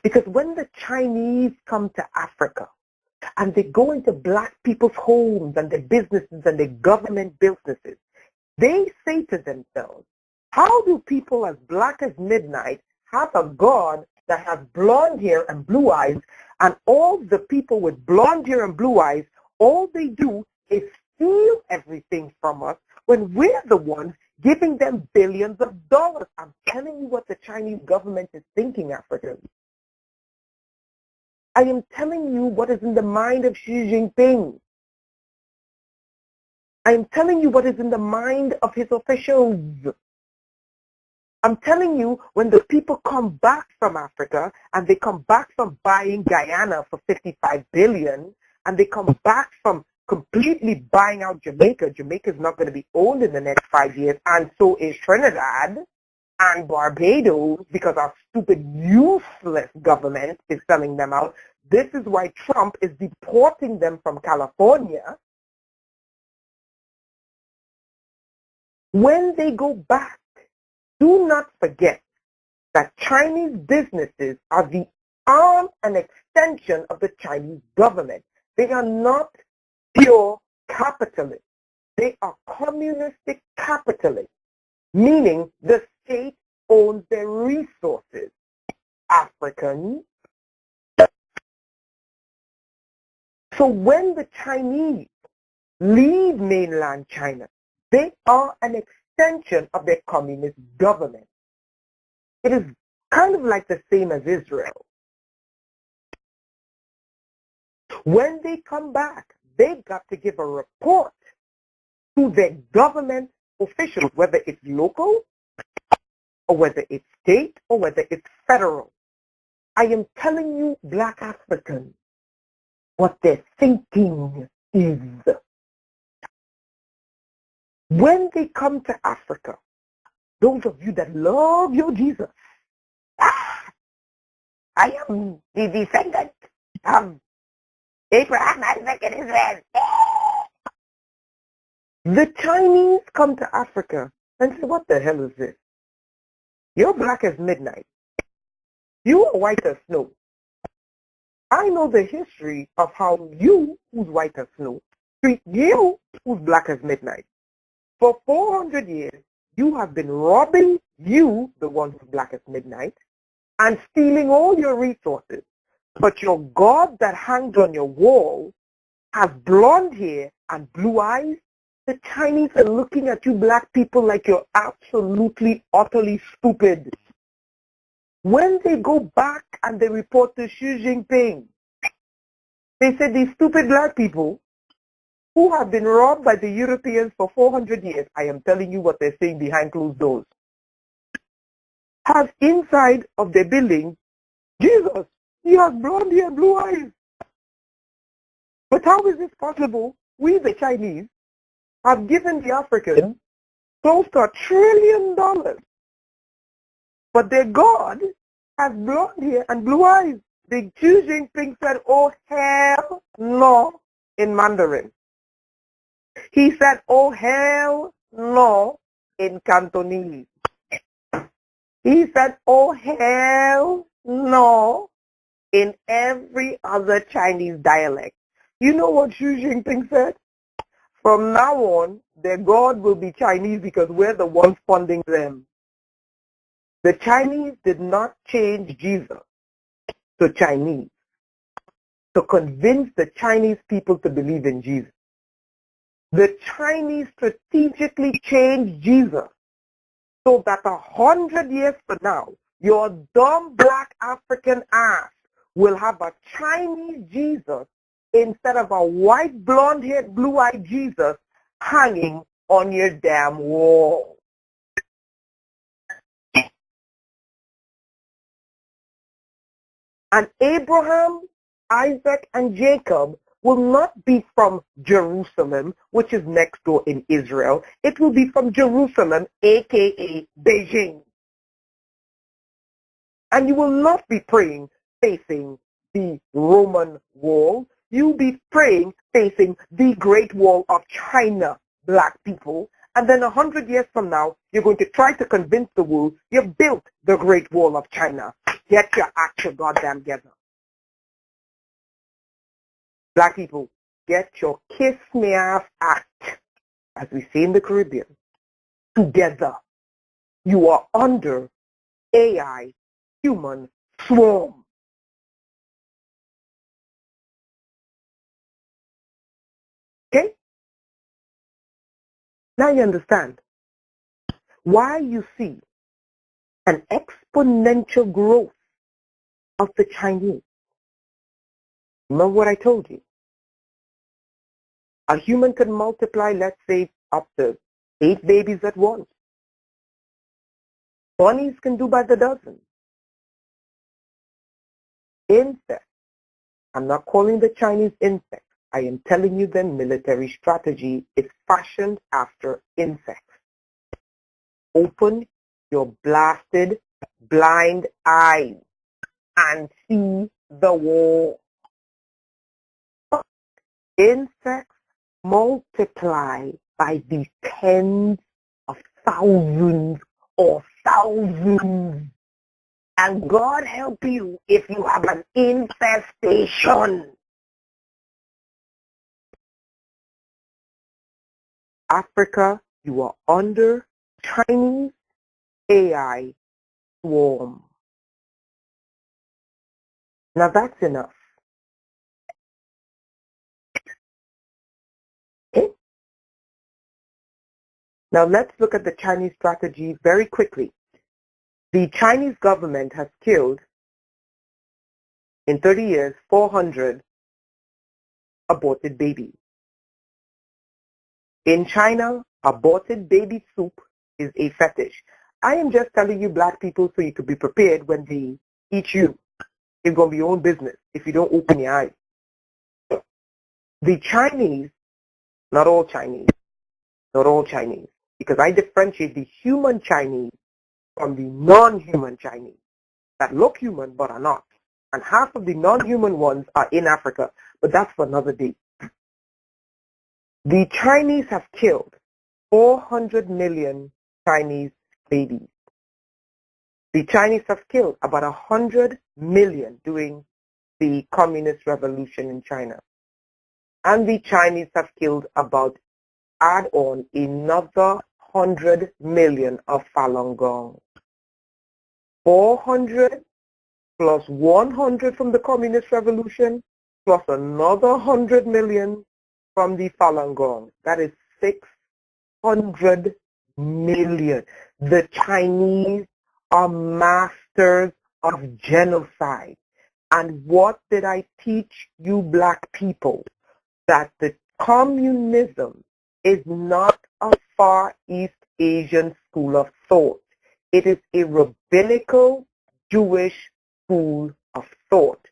Because when the Chinese come to Africa and they go into black people's homes and their businesses and their government businesses, they say to themselves, how do people as black as midnight have a God that has blonde hair and blue eyes, and all the people with blonde hair and blue eyes, all they do is steal everything from us when we're the ones giving them billions of dollars? I'm telling you what the Chinese government is thinking, Africans. I am telling you what is in the mind of Xi Jinping. I am telling you what is in the mind of his officials. I'm telling you, when the people come back from Africa and they come back from buying Guyana for $55 billion and they come back from completely buying out Jamaica, Jamaica is not going to be owned in the next 5 years, and so is Trinidad and Barbados, because our stupid, useless government is selling them out. This is why Trump is deporting them from California. When they go back, do not forget that Chinese businesses are the arm and extension of the Chinese government. They are not pure capitalists. They are communistic capitalists, meaning the state owns their resources. Africans. So when the Chinese leave mainland China, they are an extension of their communist government. It is kind of like the same as Israel. When they come back, they've got to give a report to their government officials, whether it's local or whether it's state or whether it's federal. I am telling you, black Africans, what their thinking is. When they come to Africa, those of you that love your Jesus, I am the descendant of Abraham, Isaac, and Israel. The Chinese come to Africa and say, what the hell is this? You're black as midnight. You are white as snow. I know the history of how you, who's white as snow, treat you, who's black as midnight. For 400 years, you have been robbing you, the one who's black as midnight, and stealing all your resources. But your God that hangs on your wall has blonde hair and blue eyes. The Chinese are looking at you black people like you're absolutely, utterly stupid. When they go back and they report to Xi Jinping, they say these stupid black people who have been robbed by the Europeans for 400 years, I am telling you what they're saying behind closed doors, have inside of their building, Jesus, he has blonde hair, blue eyes. But how is this possible? We, the Chinese, have given the Africans close to $1 trillion. But their God has blonde hair and blue eyes. The Xi Jinping said, oh, hell no, in Mandarin. He said, oh, hell no, in Cantonese. He said, oh, hell no, in every other Chinese dialect. You know what Xi Jinping said? From now on, their God will be Chinese because we're the ones funding them. The Chinese did not change Jesus to Chinese to convince the Chinese people to believe in Jesus. The Chinese strategically changed Jesus so that 100 years from now, your dumb black African ass will have a Chinese Jesus instead of a white, blonde-haired, blue-eyed Jesus hanging on your damn wall. And Abraham, Isaac, and Jacob will not be from Jerusalem, which is next door in Israel. It will be from Jerusalem, aka Beijing. And you will not be praying facing the Roman wall. You'll be praying facing the Great Wall of China, black people. And then 100 years from now, you're going to try to convince the world you've built the Great Wall of China. Get your act your goddamn together. Black people, get your kiss me ass act, as we say in the Caribbean, together. You are under AI human swarm. Okay? Now you understand why you see an exponential growth of the Chinese. Remember what I told you? A human can multiply, let's say, up to 8 babies at once. Bunnies can do by the dozen. Insects. I'm not calling the Chinese insects. I am telling you the military strategy is fashioned after insects. Open your blasted, blind eyes and see the war. Insects multiply by the tens of thousands or thousands. And God help you if you have an infestation. Africa, you are under Chinese AI swarm. Now that's enough. Okay? Now let's look at the Chinese strategy very quickly. The Chinese government has killed, in 30 years, 400 aborted babies. In China, aborted baby soup is a fetish. I am just telling you, black people, so you could be prepared when they eat you. It's going to be your own business if you don't open your eyes. The Chinese, not all Chinese, because I differentiate the human Chinese from the non-human Chinese that look human but are not. And half of the non-human ones are in Africa, but that's for another day. The Chinese have killed 400 million Chinese babies. The Chinese have killed about 100 million during the communist revolution in China. And the Chinese have killed about, add on, another 100 million of Falun Gong. 400 plus 100 from the communist revolution plus another 100 million from the Falun Gong. That is 600 million. The Chinese are masters of genocide. And what did I teach you black people? That the communism is not a Far East Asian school of thought. It is a rabbinical Jewish school of thought.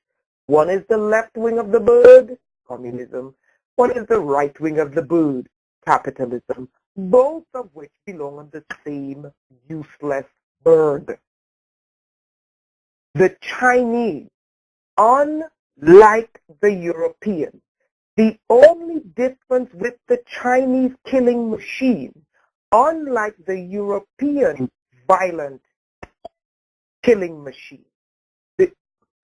One is the left wing of the bird, communism. One is the right wing of the bird, capitalism. Both of which belong on the same useless bird. The Chinese, unlike the Europeans, the only difference with the Chinese killing machine, unlike the European violent killing machine,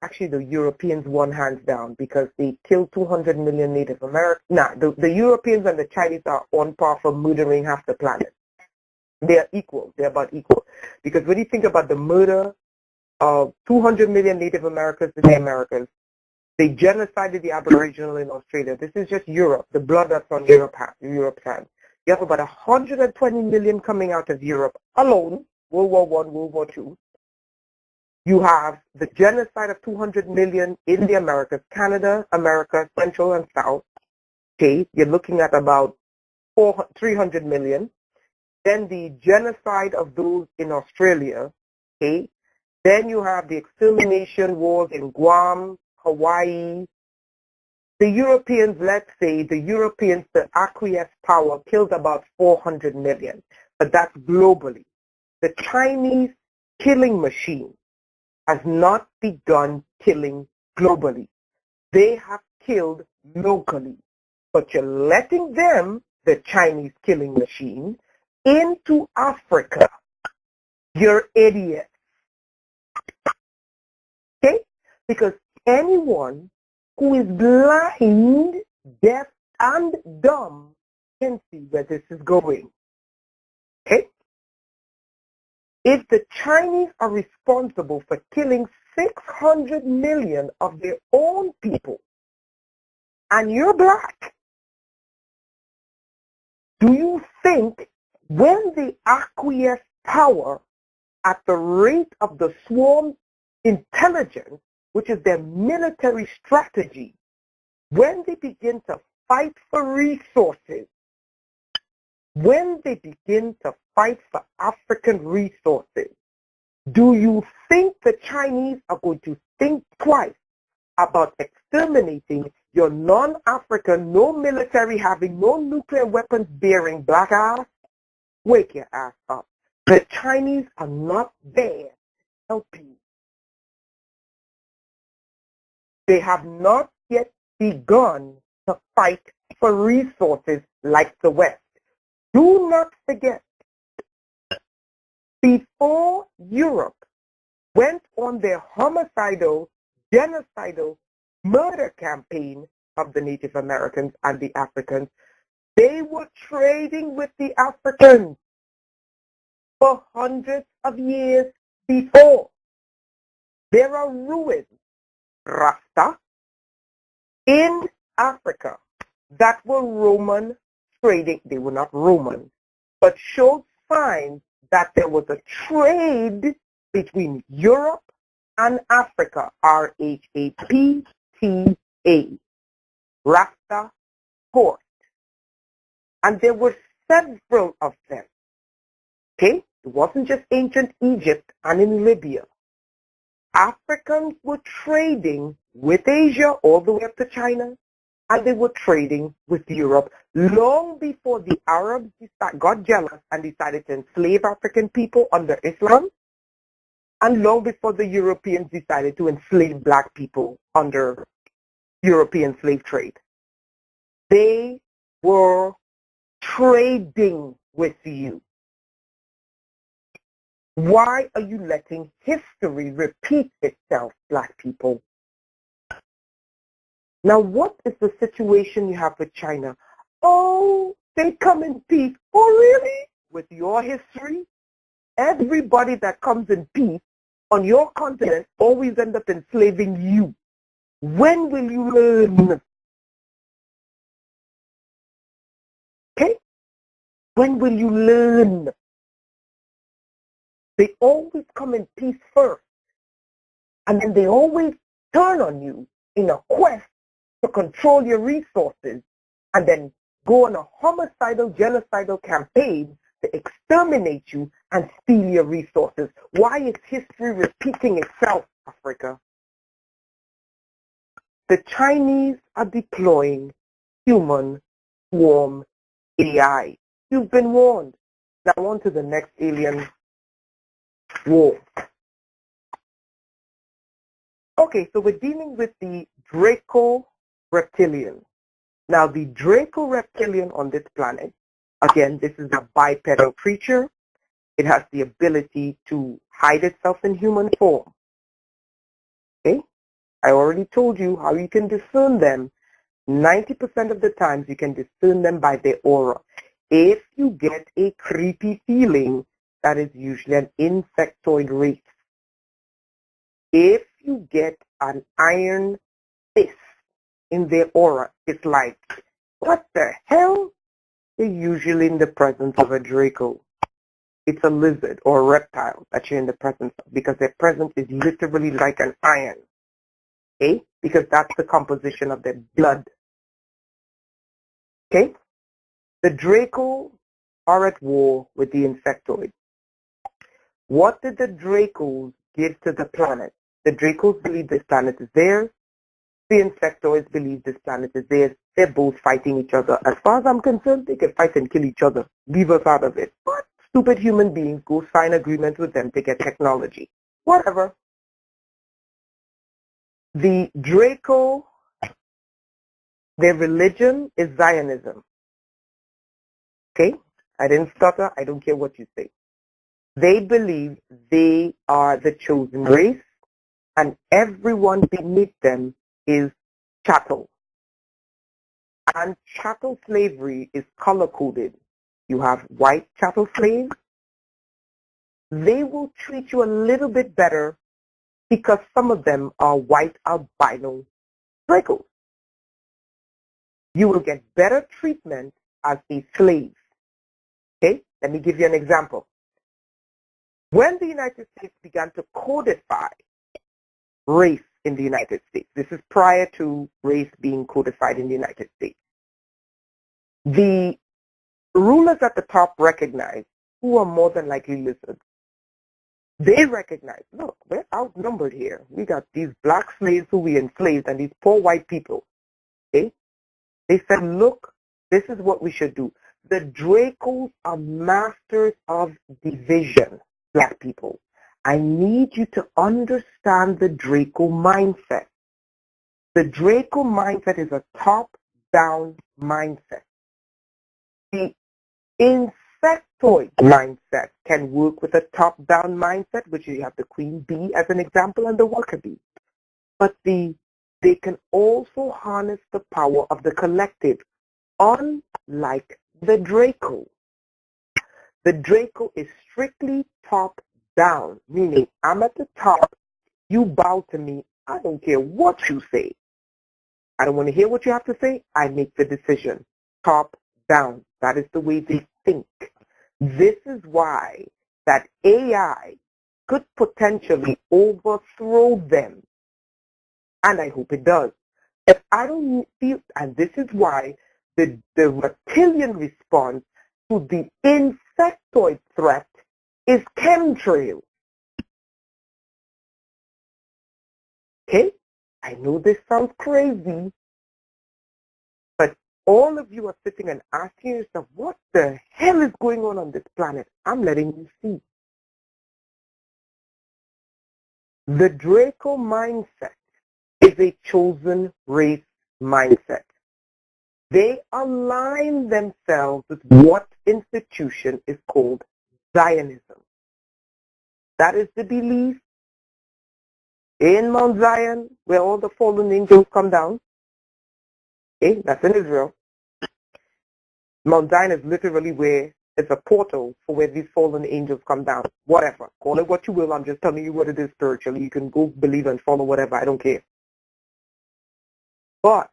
actually the Europeans won hands down because they killed 200 million Native Americans. The Europeans and the Chinese are on par for murdering half the planet. They are equal. They're about equal. Because when you think about the murder of 200 million Native Americans in the Americas, they genocided the Aboriginal in Australia. This is just Europe, the blood that's on Europe's hands. You have about 120 million coming out of Europe alone, World War I, World War II. You have the genocide of 200 million in the Americas, Canada, America, Central and South. Okay, you're looking at about 300 million. Then the genocide of those in Australia. Okay, then you have the extermination wars in Guam, Hawaii, The Europeans, let's say, the aqueous power killed about 400 million, but that's globally. The Chinese killing machine has not begun killing globally. They have killed locally, but you're letting them, the Chinese killing machine, into Africa. You're idiots. Okay? Because anyone who is blind, deaf, and dumb can see where this is going. Okay? If the Chinese are responsible for killing 600 million of their own people, and you're black, do you think when they acquiesce power at the rate of the swarm intelligence, which is their military strategy, when they begin to fight for resources, when they begin to fight for African resources, do you think the Chinese are going to think twice about exterminating your non-African, no military having, no nuclear weapons bearing black ass? Wake your ass up. The Chinese are not there to help you. They have not yet begun to fight for resources like the West. Do not forget, before Europe went on their homicidal, genocidal murder campaign of the Native Americans and the Africans, they were trading with the Africans for hundreds of years before. There are ruins, Rasta, in Africa that were Roman trading. They were not Roman, but showed signs that there was a trade between Europe and Africa, R-H-A-P-T-A, Rasta port. And there were several of them. Okay? It wasn't just ancient Egypt and in Libya. Africans were trading with Asia all the way up to China, and they were trading with Europe long before the Arabs got jealous and decided to enslave African people under Islam, and long before the Europeans decided to enslave black people under European slave trade. They were trading with you. Why are you letting history repeat itself, black people? Now, what is the situation you have with China? Oh, they come in peace. Oh, really? With your history? Everybody that comes in peace on your continent always end up enslaving you. When will you learn? Okay? When will you learn? They always come in peace first. And then they always turn on you in a quest to control your resources and then go on a homicidal, genocidal campaign to exterminate you and steal your resources. Why is history repeating itself, Africa? The Chinese are deploying human swarm AI. You've been warned. Now on to the next alien war. Okay, so we're dealing with the Draco reptilian. Now the Draco reptilian on this planet, again, this is a bipedal creature. It has the ability to hide itself in human form. Okay? I already told you how you can discern them. 90% of the times you can discern them by their aura. If you get a creepy feeling, that is usually an insectoid race. If you get an iron fist in their aura, it's like, what the hell? They're usually in the presence of a Draco. It's a lizard or a reptile that you're in the presence of, because their presence is literally like an iron. Okay? Because that's the composition of their blood. Okay? The Draco are at war with the insectoids. What did the Dracos give to the planet? The Dracos believe this planet is theirs. The insectoids believe this planet is theirs. They're both fighting each other. As far as I'm concerned, they can fight and kill each other. Leave us out of it. But stupid human beings go sign agreements with them to get technology. Whatever. The Draco, their religion is Zionism. Okay? I didn't stutter. I don't care what you say. They believe they are the chosen race, and everyone beneath them is chattel. And chattel slavery is color-coded. You have white chattel slaves. They will treat you a little bit better because some of them are white albino Dracos. You will get better treatment as a slave. Okay? Let me give you an example. When the United States began to codify race in the United States, this is prior to race being codified in the United States, the rulers at the top recognize who are more than likely lizards. They recognize, look, we're outnumbered here. We got these black slaves who we enslaved and these poor white people. Okay? They said, look, this is what we should do. The Dracos are masters of division, black people. I need you to understand the Draco mindset. The Draco mindset is a top-down mindset. The insectoid mindset can work with a top-down mindset, which you have the queen bee as an example and the worker bee. But they can also harness the power of the collective, unlike the Draco. The Draco is strictly top-down, meaning I'm at the top, you bow to me, I don't care what you say. I don't want to hear what you have to say, I make the decision. Top-down. That is the way they think. This is why that AI could potentially overthrow them. And I hope it does. If I don't feel, and this is why the reptilian response to the insectoid threat is chemtrails. Okay? I know this sounds crazy, but all of you are sitting and asking yourself, what the hell is going on this planet? I'm letting you see. The Draco mindset is a chosen race mindset. They align themselves with what institution is called Zionism. That is the belief in Mount Zion where all the fallen angels come down. Okay, that's in Israel. Mount Zion is literally where it's a portal for where these fallen angels come down. Whatever. Call it what you will. I'm just telling you what it is spiritually. You can go believe and follow whatever. I don't care. But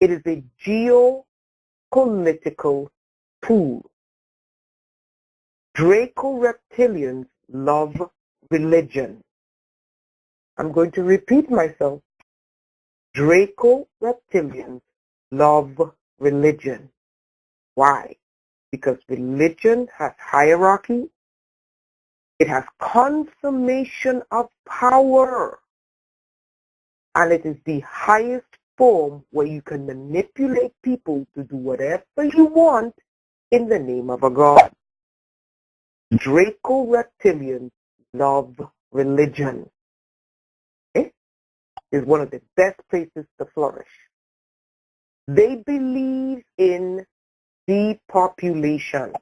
it is a geopolitical tool. Draco reptilians love religion. I'm going to repeat myself. Draco reptilians love religion. Why? Because religion has hierarchy. It has consummation of power. And it is the highest form where you can manipulate people to do whatever you want in the name of a god. Draco reptilians love religion. Okay? It's one of the best places to flourish. They believe in depopulation,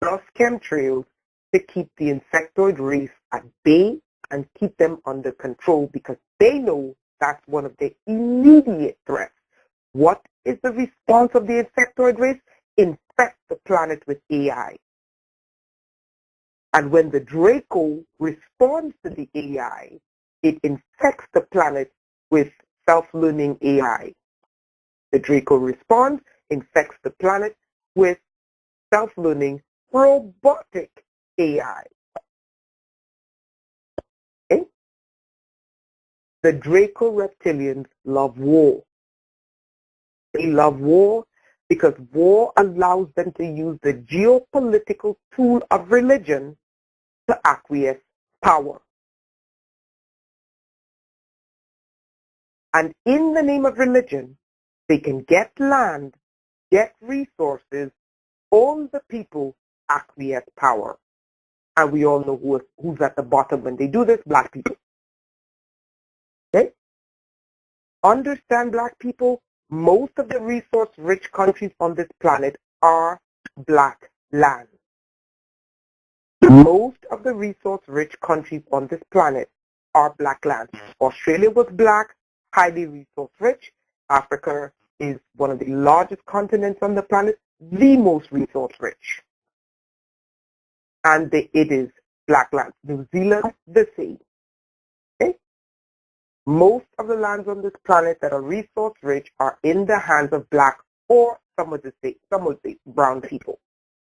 plus chemtrails, to keep the insectoid race at bay and keep them under control because they know that's one of their immediate threats. What is the response of the insectoid race? Infect the planet with AI. And when the Draco responds to the AI, it infects the planet with self-learning AI. The Draco responds, infects the planet with self-learning robotic AI. Okay? The Draco reptilians love war. They love war because war allows them to use the geopolitical tool of religion to acquiesce power. And in the name of religion, they can get land, get resources, all the people acquiesce power. And we all know who's at the bottom when they do this, black people. Okay? Understand, black people, most of the resource-rich countries on this planet are black lands. Most of the resource-rich countries on this planet are black lands. Australia was black, highly resource-rich. Africa is one of the largest continents on the planet, the most resource-rich. And it is black lands. New Zealand, the same. Okay? Most of the lands on this planet that are resource-rich are in the hands of black or some would say brown people.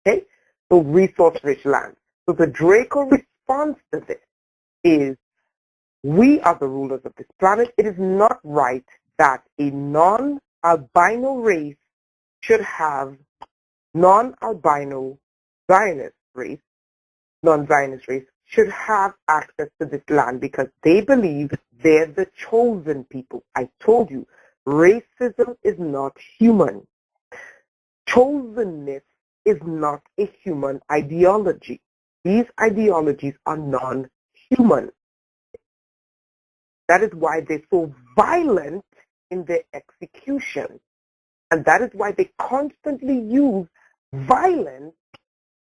Okay? So resource-rich lands. So the Draco response to this is, we are the rulers of this planet. It is not right that a non-albino race should have non-albino Zionist race, non-Zionist race, should have access to this land because they believe they're the chosen people. I told you, racism is not human. Chosenness is not a human ideology. These ideologies are non-human. That is why they're so violent in their execution. And that is why they constantly use violence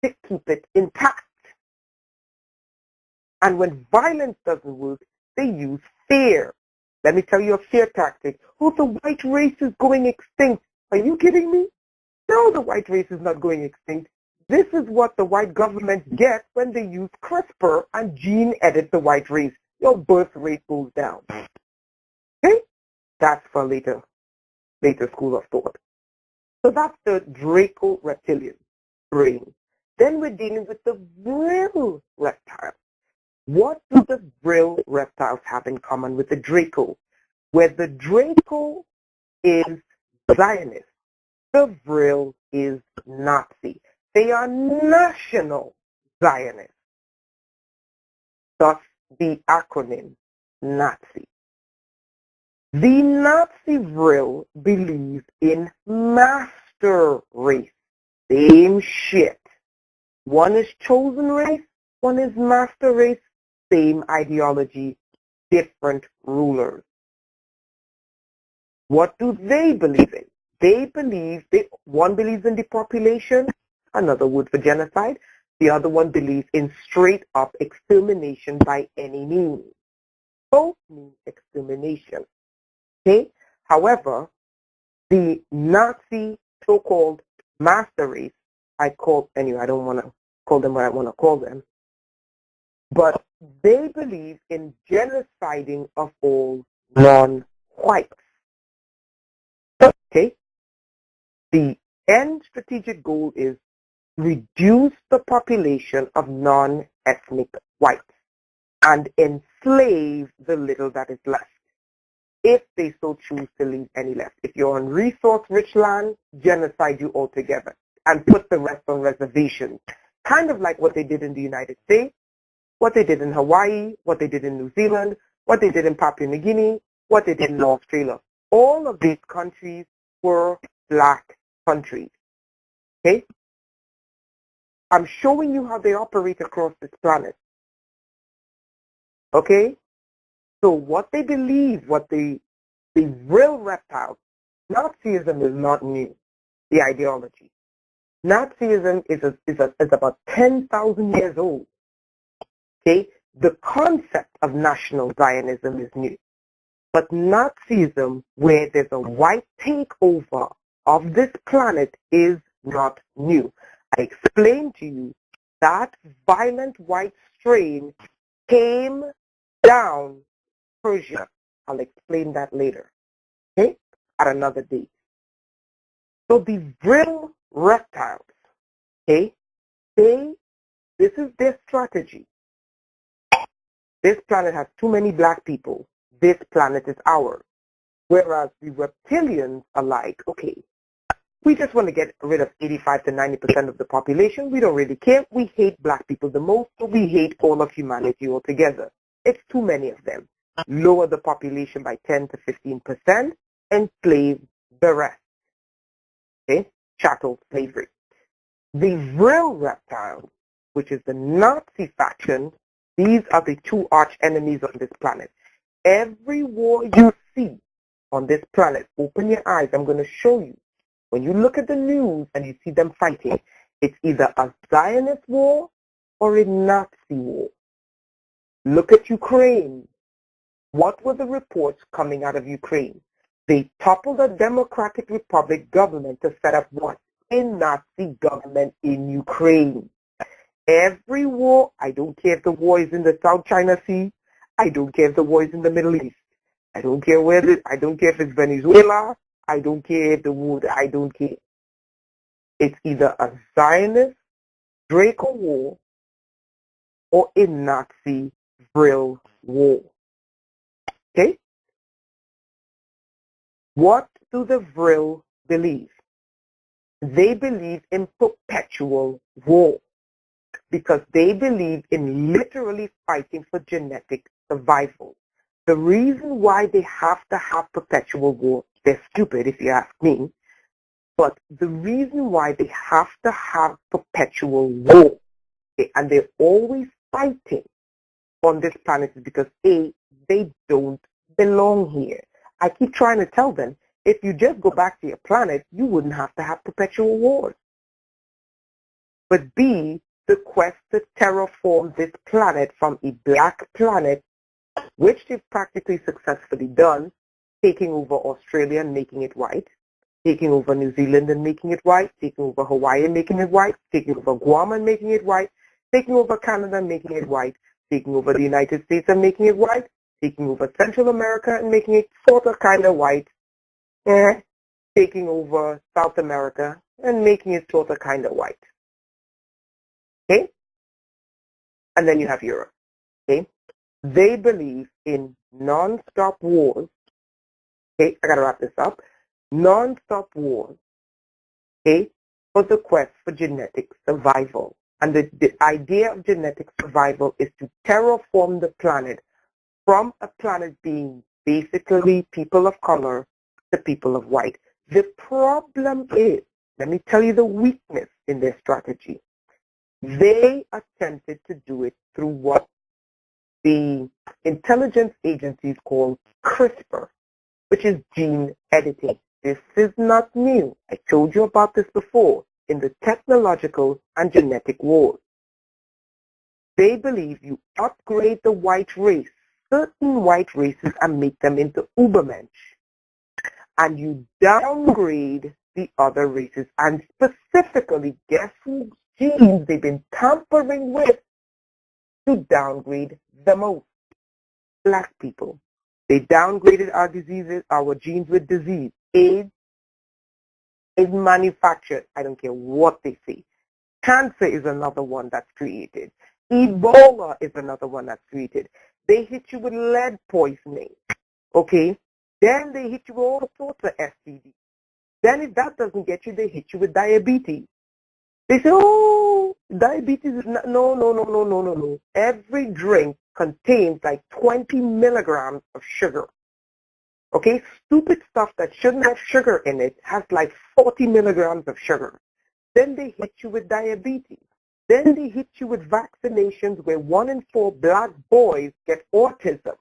to keep it intact. And when violence doesn't work, they use fear. Let me tell you a fear tactic. Oh, the white race is going extinct. Are you kidding me? No, the white race is not going extinct. This is what the white governments get when they use CRISPR and gene edit the white race. Your birth rate goes down. Okay? That's for later school of thought. So that's the Draco reptilian brain. Then we're dealing with the vril reptile. What do the vril reptiles have in common with the Draco? Where the Draco is Zionist, the vril is Nazi. They are national Zionists. Thus the acronym Nazi. The Nazi vril believes in master race. Same shit. One is chosen race, one is master race, same ideology, different rulers. What do they believe in? They believe, one believes in depopulation, another word for genocide. The other one believes in straight up extermination by any means. Both mean extermination. Okay? However, the Nazi so-called master race, I don't want to call them what I want to call them, but they believe in genociding of all non-whites. Okay? The end strategic goal is reduce the population of non-ethnic whites and enslave the little that is left, if they so choose to leave any left. If you're on resource-rich land, genocide you altogether and put the rest on reservations, kind of like what they did in the United States, what they did in Hawaii, what they did in New Zealand, what they did in Papua New Guinea, what they did in Australia. All of these countries were black countries. Okay? I'm showing you how they operate across this planet. Okay? So what they believe, what the real reptiles, Nazism is not new, the ideology. Nazism is about 10,000 years old. Okay? The concept of National Zionism is new. But Nazism, where there's a white takeover of this planet, is not new. I explained to you that violent white strain came down Persia. I'll explain that later, okay, at another date. So the vril reptiles, okay, this is their strategy. This planet has too many black people. This planet is ours. Whereas the reptilians are like, okay, we just want to get rid of 85 to 90% of the population. We don't really care. We hate black people the most, so we hate all of humanity altogether. It's too many of them. lower the population by 10 to 15%, enslave the rest. Okay? Chattel slavery. The real reptiles, which is the Nazi faction, these are the two arch enemies on this planet. Every war you see on this planet, open your eyes, I'm going to show you. When you look at the news and you see them fighting, it's either a Zionist war or a Nazi war. Look at Ukraine. What were the reports coming out of Ukraine? They toppled a Democratic Republic government to set up what? A Nazi government in Ukraine. Every war, I don't care if the war is in the South China Sea, I don't care if the war is in the Middle East, I don't care I don't care if it's Venezuela, I don't care if the war, I don't care. It's either a Zionist Draco war or a Nazi Vril war. Okay? What do the Vril believe? They believe in perpetual war because they believe in literally fighting for genetic survival. The reason why they have to have perpetual war, they're stupid if you ask me, but the reason why they have to have perpetual war, and they're always fighting on this planet is because A, they don't belong here. I keep trying to tell them, if you just go back to your planet, you wouldn't have to have perpetual wars. But B, the quest to terraform this planet from a black planet, which they've practically successfully done, taking over Australia and making it white, taking over New Zealand and making it white, taking over Hawaii and making it white, taking over Guam and making it white, taking over Canada and making it white, taking over the United States and making it white, taking over Central America and making it sort of kind of white, taking over South America and making it sort of kind of white. Okay? And then you have Europe. Okay? They believe in non-stop wars. Okay, I gotta wrap this up. Non-stop wars. Okay, for the quest for genetic survival. And the idea of genetic survival is to terraform the planet from a planet being basically people of color to people of white. The problem is, let me tell you the weakness in their strategy. They attempted to do it through what the intelligence agencies call CRISPR, which is gene editing. This is not new. I told you about this before in the technological and genetic wars. They believe you upgrade the white race, certain white races, and make them into Ubermensch. And you downgrade the other races, and specifically, guess whose genes they've been tampering with to downgrade the most? Black people. They downgraded our diseases, our genes with disease. AIDS is manufactured. I don't care what they say. Cancer is another one that's created. Ebola is another one that's created. They hit you with lead poisoning. Okay? Then they hit you with all sorts of STDs. Then if that doesn't get you, they hit you with diabetes. They say, oh, diabetes is not, no. Every drink contains like 20 milligrams of sugar. Okay? Stupid stuff that shouldn't have sugar in it has like 40 milligrams of sugar. Then they hit you with diabetes. Then they hit you with vaccinations where 1 in 4 black boys get autism.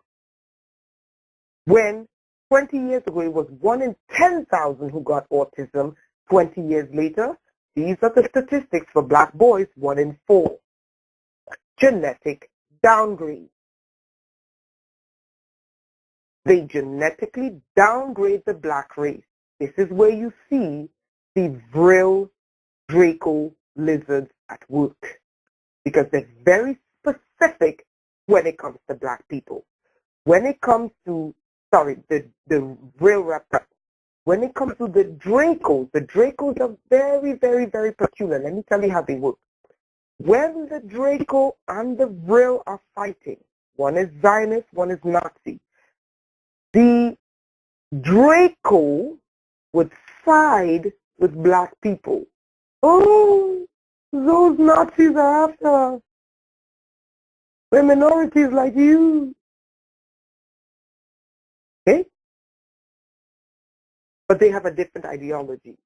When 20 years ago it was 1 in 10,000 who got autism. 20 years later, these are the statistics for black boys, 1 in 4. Genetic downgrade. They genetically downgrade the black race. This is where you see the Vril Draco lizards at work, because they're very specific when it comes to black people. When it comes to, the Vril reptiles, when it comes to the Dracos are very, very, very peculiar. Let me tell you how they work. When the Draco and the Vril are fighting, one is Zionist, one is Nazi, the Draco would side with black people. Oh, those Nazis are after us. We're minorities like you. but they have a different ideology.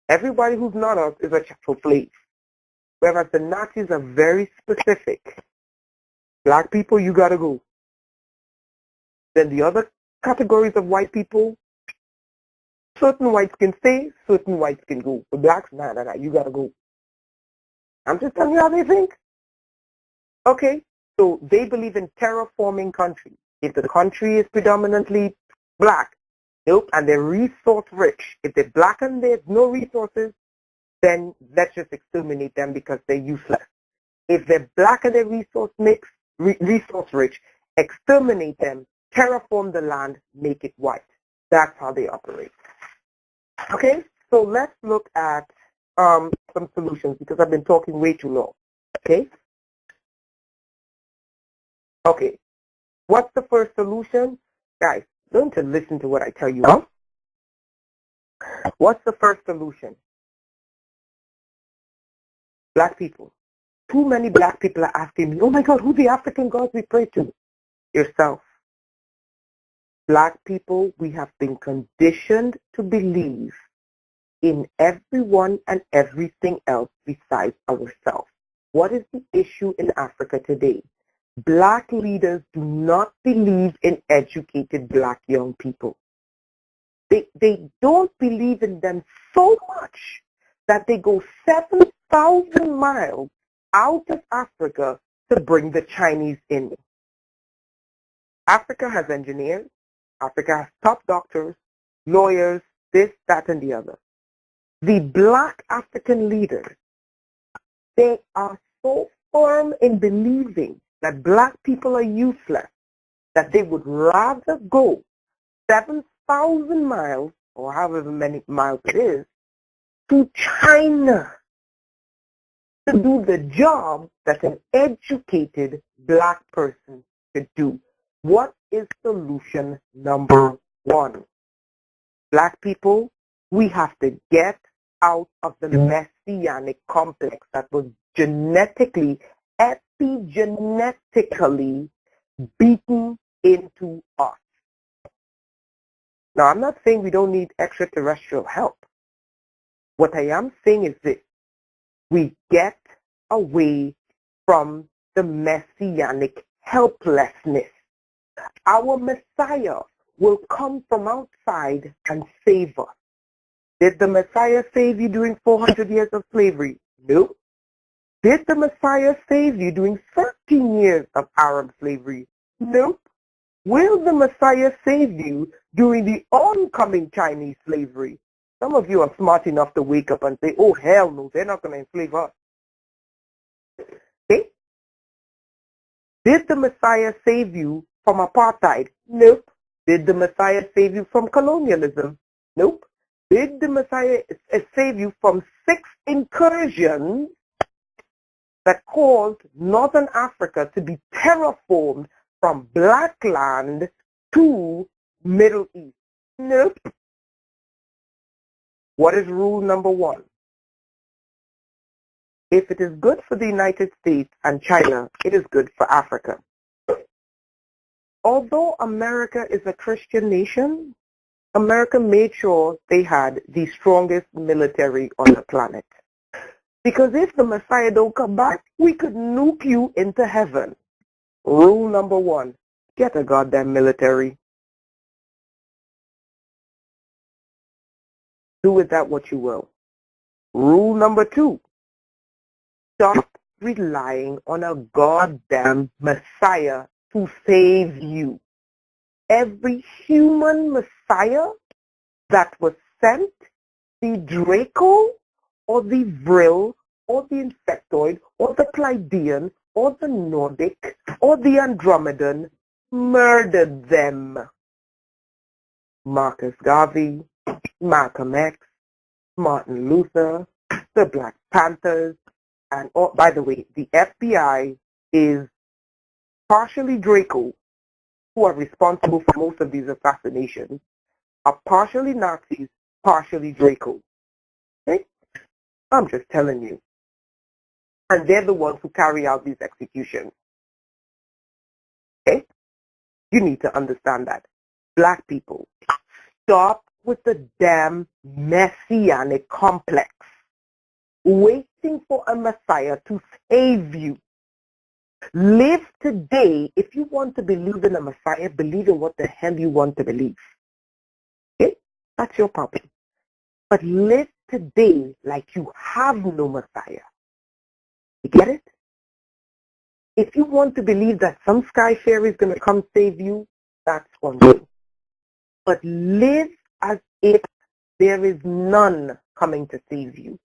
Everybody who's not us is a chattel slave, whereas the Nazis are very specific. Black people, you gotta go. Then the other categories of white people, certain whites can stay, certain whites can go. The blacks, nah, you gotta go. I'm just telling you how they think. Okay, so they believe in terraforming countries. If the country is predominantly black, nope, and they're resource rich. If they're black and they have no resources, then let's just exterminate them because they're useless. If they're black and they're resource rich, exterminate them, terraform the land, make it white. That's how they operate. Okay, so let's look at some solutions because I've been talking way too long. Okay? Okay, what's the first solution? Guys, learn to listen to what I tell you. Huh? What's the first solution? Black people. Too many black people are asking me, oh my God, who's the African gods we pray to? Yourself. Black people, we have been conditioned to believe in everyone and everything else besides ourselves. What is the issue in Africa today? Black leaders do not believe in educated black young people. They don't believe in them so much that they go 7,000 miles out of Africa to bring the Chinese in. Africa has engineers. Africa has top doctors, lawyers, this, that, and the other. The black African leaders, they are so firm in believing that black people are useless that they would rather go 7,000 miles, or however many miles it is, to China to do the job that an educated black person could do. What is solution number one? Black people, we have to get out of the messianic complex that was genetically, epigenetically beaten into us. Now, I'm not saying we don't need extraterrestrial help. What I am saying is this. We get away from the messianic helplessness. Our Messiah will come from outside and save us. Did the Messiah save you during 400 years of slavery? No. Did the Messiah save you during 13 years of Arab slavery? Nope. Will the Messiah save you during the oncoming Chinese slavery? Some of you are smart enough to wake up and say, oh, hell no, they're not going to enslave us. Okay? Did the Messiah save you from apartheid? Nope. Did the Messiah save you from colonialism? Nope. Did the Messiah save you from 6 incursions that caused Northern Africa to be terraformed from black land to Middle East? Nope. What is rule number one? If it is good for the United States and China, it is good for Africa. Although America is a Christian nation, America made sure they had the strongest military on the planet. Because if the Messiah don't come back, we could nuke you into heaven. Rule number one, get a goddamn military. Do with that what you will. Rule number two, stop relying on a goddamn Messiah to save you. Every human Messiah that was sent, the Draco or the Vril or the Insectoid or the Pleiadian or the Nordic or the Andromedan, murdered them. Marcus Garvey, Malcolm X, Martin Luther, the Black Panthers, and by the way, the FBI is partially Draco, who are responsible for most of these assassinations, are partially Nazis, partially Draco. Okay? I'm just telling you. And they're the ones who carry out these executions. Okay? You need to understand that. Black people, stop with the damn messianic complex, waiting for a Messiah to save you. Live today. If you want to believe in a Messiah, believe in what the hell you want to believe. Okay? That's your problem. But live today like you have no Messiah. You get it? If you want to believe that some sky fairy is going to come save you, that's on you. But live as if there is none coming to save you.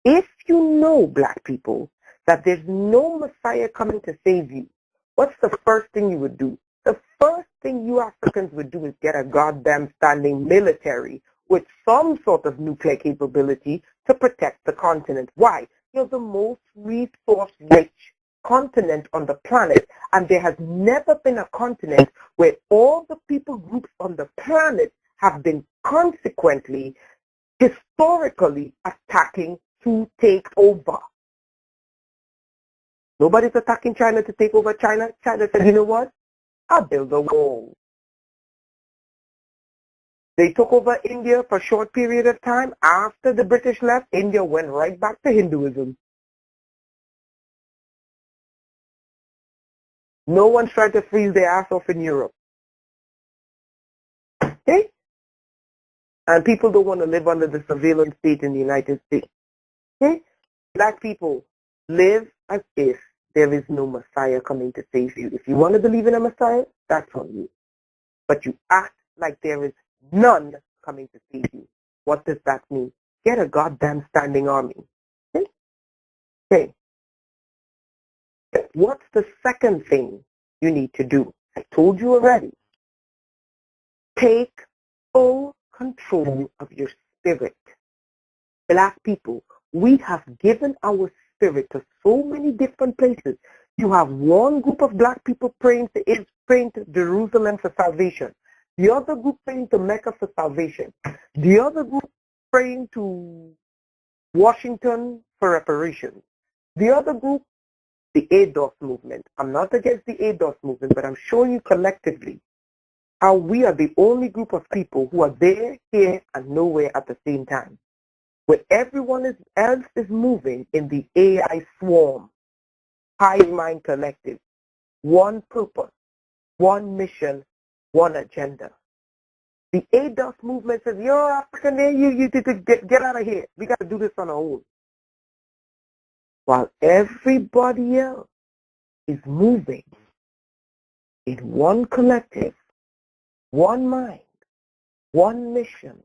If you know, black people, that there's no Messiah coming to save you, what's the first thing you would do? The first thing you Africans would do is get a goddamn standing military with some sort of nuclear capability to protect the continent. Why? You're the most resource-rich continent on the planet, and there has never been a continent where all the people groups on the planet have been consequently, historically attacking to take over. Nobody's attacking China to take over China. China said, you know what? I'll build a wall. They took over India for a short period of time. After the British left, India went right back to Hinduism. No one's tried to freeze their ass off in Europe. Okay? And people don't want to live under the surveillance state in the United States. Okay? Black people, live as if there is no Messiah coming to save you. If you want to believe in a Messiah, that's on you. But you act like there is none coming to save you. What does that mean? Get a goddamn standing army. Okay? Okay. What's the second thing you need to do? I told you already. Take full control of your spirit. Black people, we have given our spirit to so many different places. You have one group of black people praying to Jerusalem for salvation. The other group praying to Mecca for salvation. The other group praying to Washington for reparations. The other group, the ADOS movement. I'm not against the ADOS movement, but I'm showing you collectively how we are the only group of people who are there, here, and nowhere at the same time. Where everyone else is moving in the AI swarm, hive mind collective, one purpose, one mission, one agenda. The ADOS movement says, you're African there, you get out of here. We got to do this on our own. While everybody else is moving in one collective, one mind, one mission,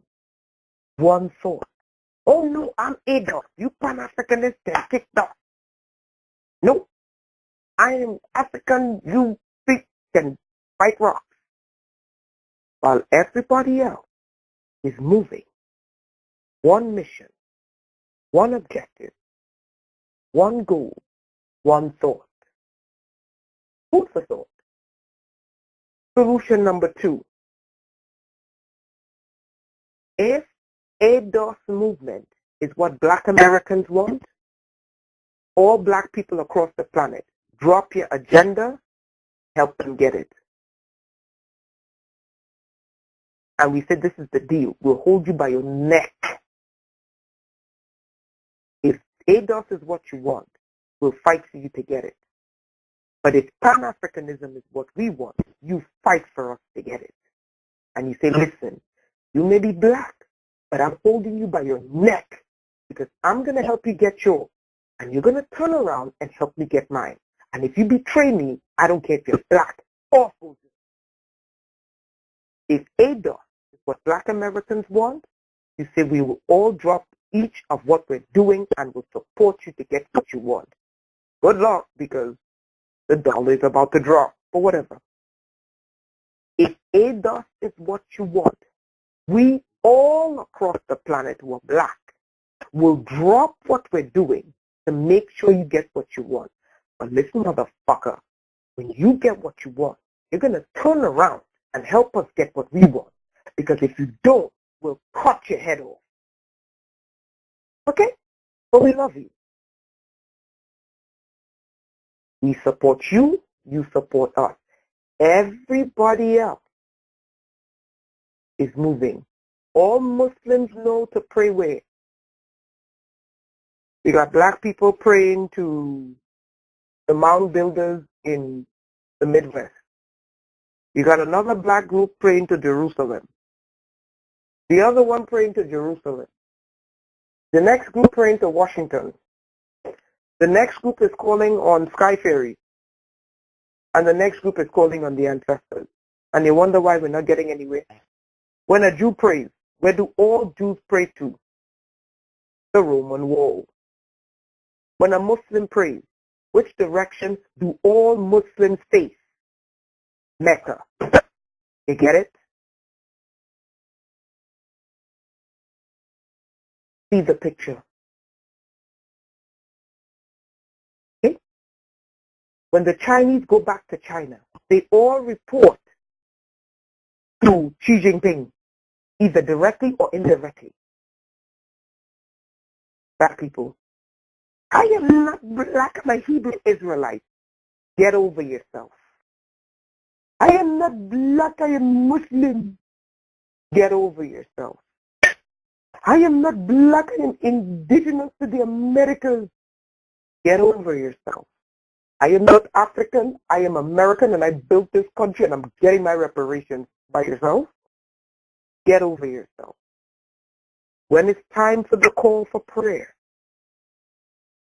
one thought. Oh no, I'm ADOS. You Pan-Africanist and kicked off. No, I am African, you speak and fight rocks. While everybody else is moving, one mission, one objective, one goal, one thought. Food for thought. Solution number 2. If ADOS movement is what black Americans want, all black people across the planet, drop your agenda, help them get it. And we said this is the deal. We'll hold you by your neck. If ADOS is what you want, we'll fight for you to get it. But if Pan-Africanism is what we want, you fight for us to get it. And you say, listen, you may be black, but I'm holding you by your neck because I'm going to help you get yours. And you're going to turn around and help me get mine. And if you betray me, I don't care if you're black or Fuji. If ADOS is what black Americans want, you say we will all drop each of what we're doing and will support you to get what you want. Good luck, because the dollar is about to drop, or whatever. If ADOS is what you want, we all across the planet who are black will drop what we're doing to make sure you get what you want. But listen, motherfucker, when you get what you want, you're going to turn around and help us get what we want. Because if you don't, we'll cut your head off. Okay? But we love you. We support you, you support us. Everybody else is moving All Muslims know to pray where? We got black people praying to the mound builders in the Midwest. You got another black group praying to Jerusalem. The other one praying to Jerusalem. The next group praying to Washington. The next group is calling on Sky Ferry. And the next group is calling on the ancestors. And they wonder why we're not getting anywhere. When a Jew prays, where do all Jews pray to? The Roman wall. When a Muslim prays, which direction do all Muslims face? Mecca. You get it? See the picture. Okay? When the Chinese go back to China, they all report to Xi Jinping, either directly or indirectly. Black people, I am not black, I'm a Hebrew Israelite. Get over yourself. I am not black, I am Muslim. Get over yourself. I am not black, I am indigenous to the Americas. Get over yourself. I am not African, I am American, and I built this country and I'm getting my reparations by yourself. Get over yourself. When it's time for the call for prayer,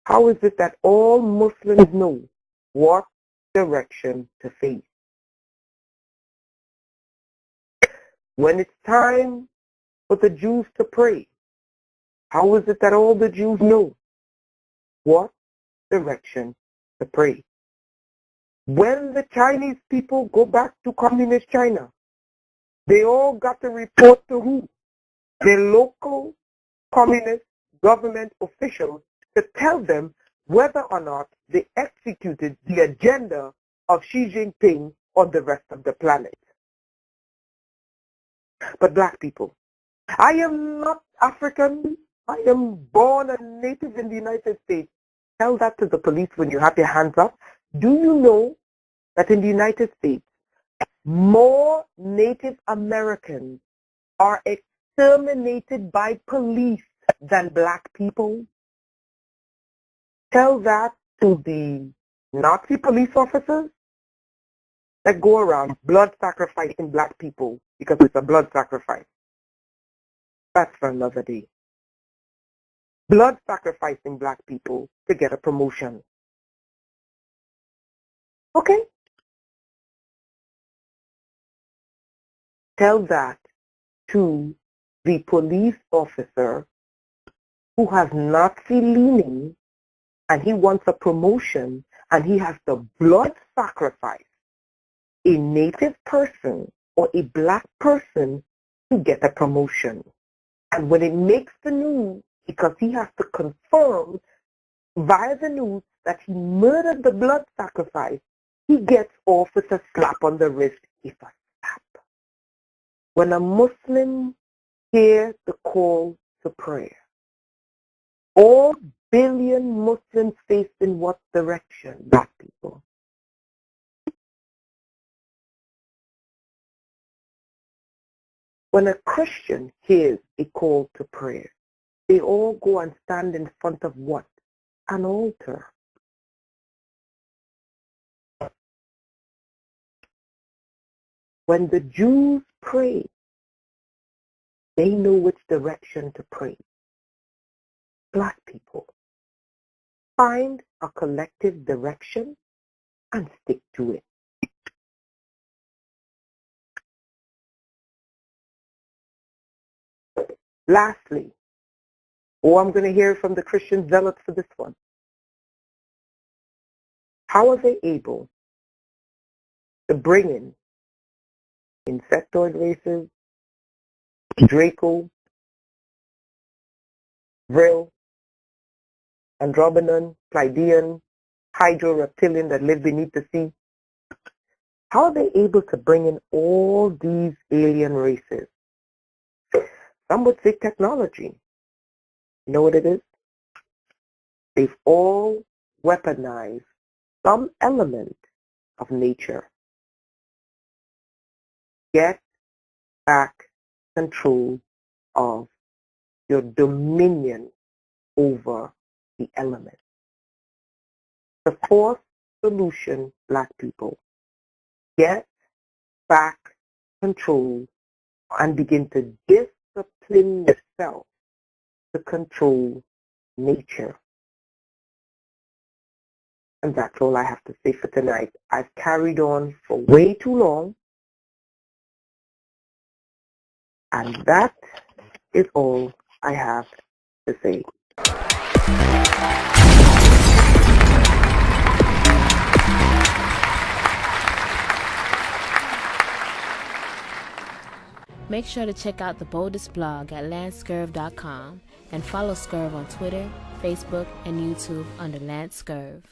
how is it that all Muslims know what direction to face? When it's time for the Jews to pray, how is it that all the Jews know what direction to pray? When the Chinese people go back to communist China, they all got to report to who? Their local communist government officials to tell them whether or not they executed the agenda of Xi Jinping on the rest of the planet. But black people, I am not African. I am born and native in the United States. Tell that to the police when you have your hands up. Do you know that in the United States, more Native Americans are exterminated by police than black people? Tell that to the Nazi police officers that go around blood sacrificing black people because it's a blood sacrifice. That's for another day. Blood sacrificing black people to get a promotion. Okay? Tell that to the police officer who has Nazi leaning and he wants a promotion and he has to blood sacrifice a native person or a black person to get a promotion. And when it makes the news, because he has to confirm via the news that he murdered the blood sacrifice, he gets off with a slap on the wrist, if a slap. When a Muslim hears the call to prayer, all billion Muslims face in what direction? Black people. When a Christian hears a call to prayer, they all go and stand in front of what? An altar. When the Jews pray, they know which direction to pray. Black people, find a collective direction and stick to it. Lastly, I'm going to hear from the Christian zealots for this one. How are they able to bring in insectoid races, Draco, Vril, Andromedan, Pleiadian, Hydro-reptilian that live beneath the sea? How are they able to bring in all these alien races? Some would say technology. You know what it is? They've all weaponized some element of nature. Get back control of your dominion over the elements. The fourth solution, Black people, get back control and begin to discipline yourself to control nature. And that's all I have to say for tonight. I've carried on for way too long. And that is all I have to say. Make sure to check out the Boldest blog at lancescurv.com and follow Scurv on Twitter, Facebook, and YouTube under Lance Scurv.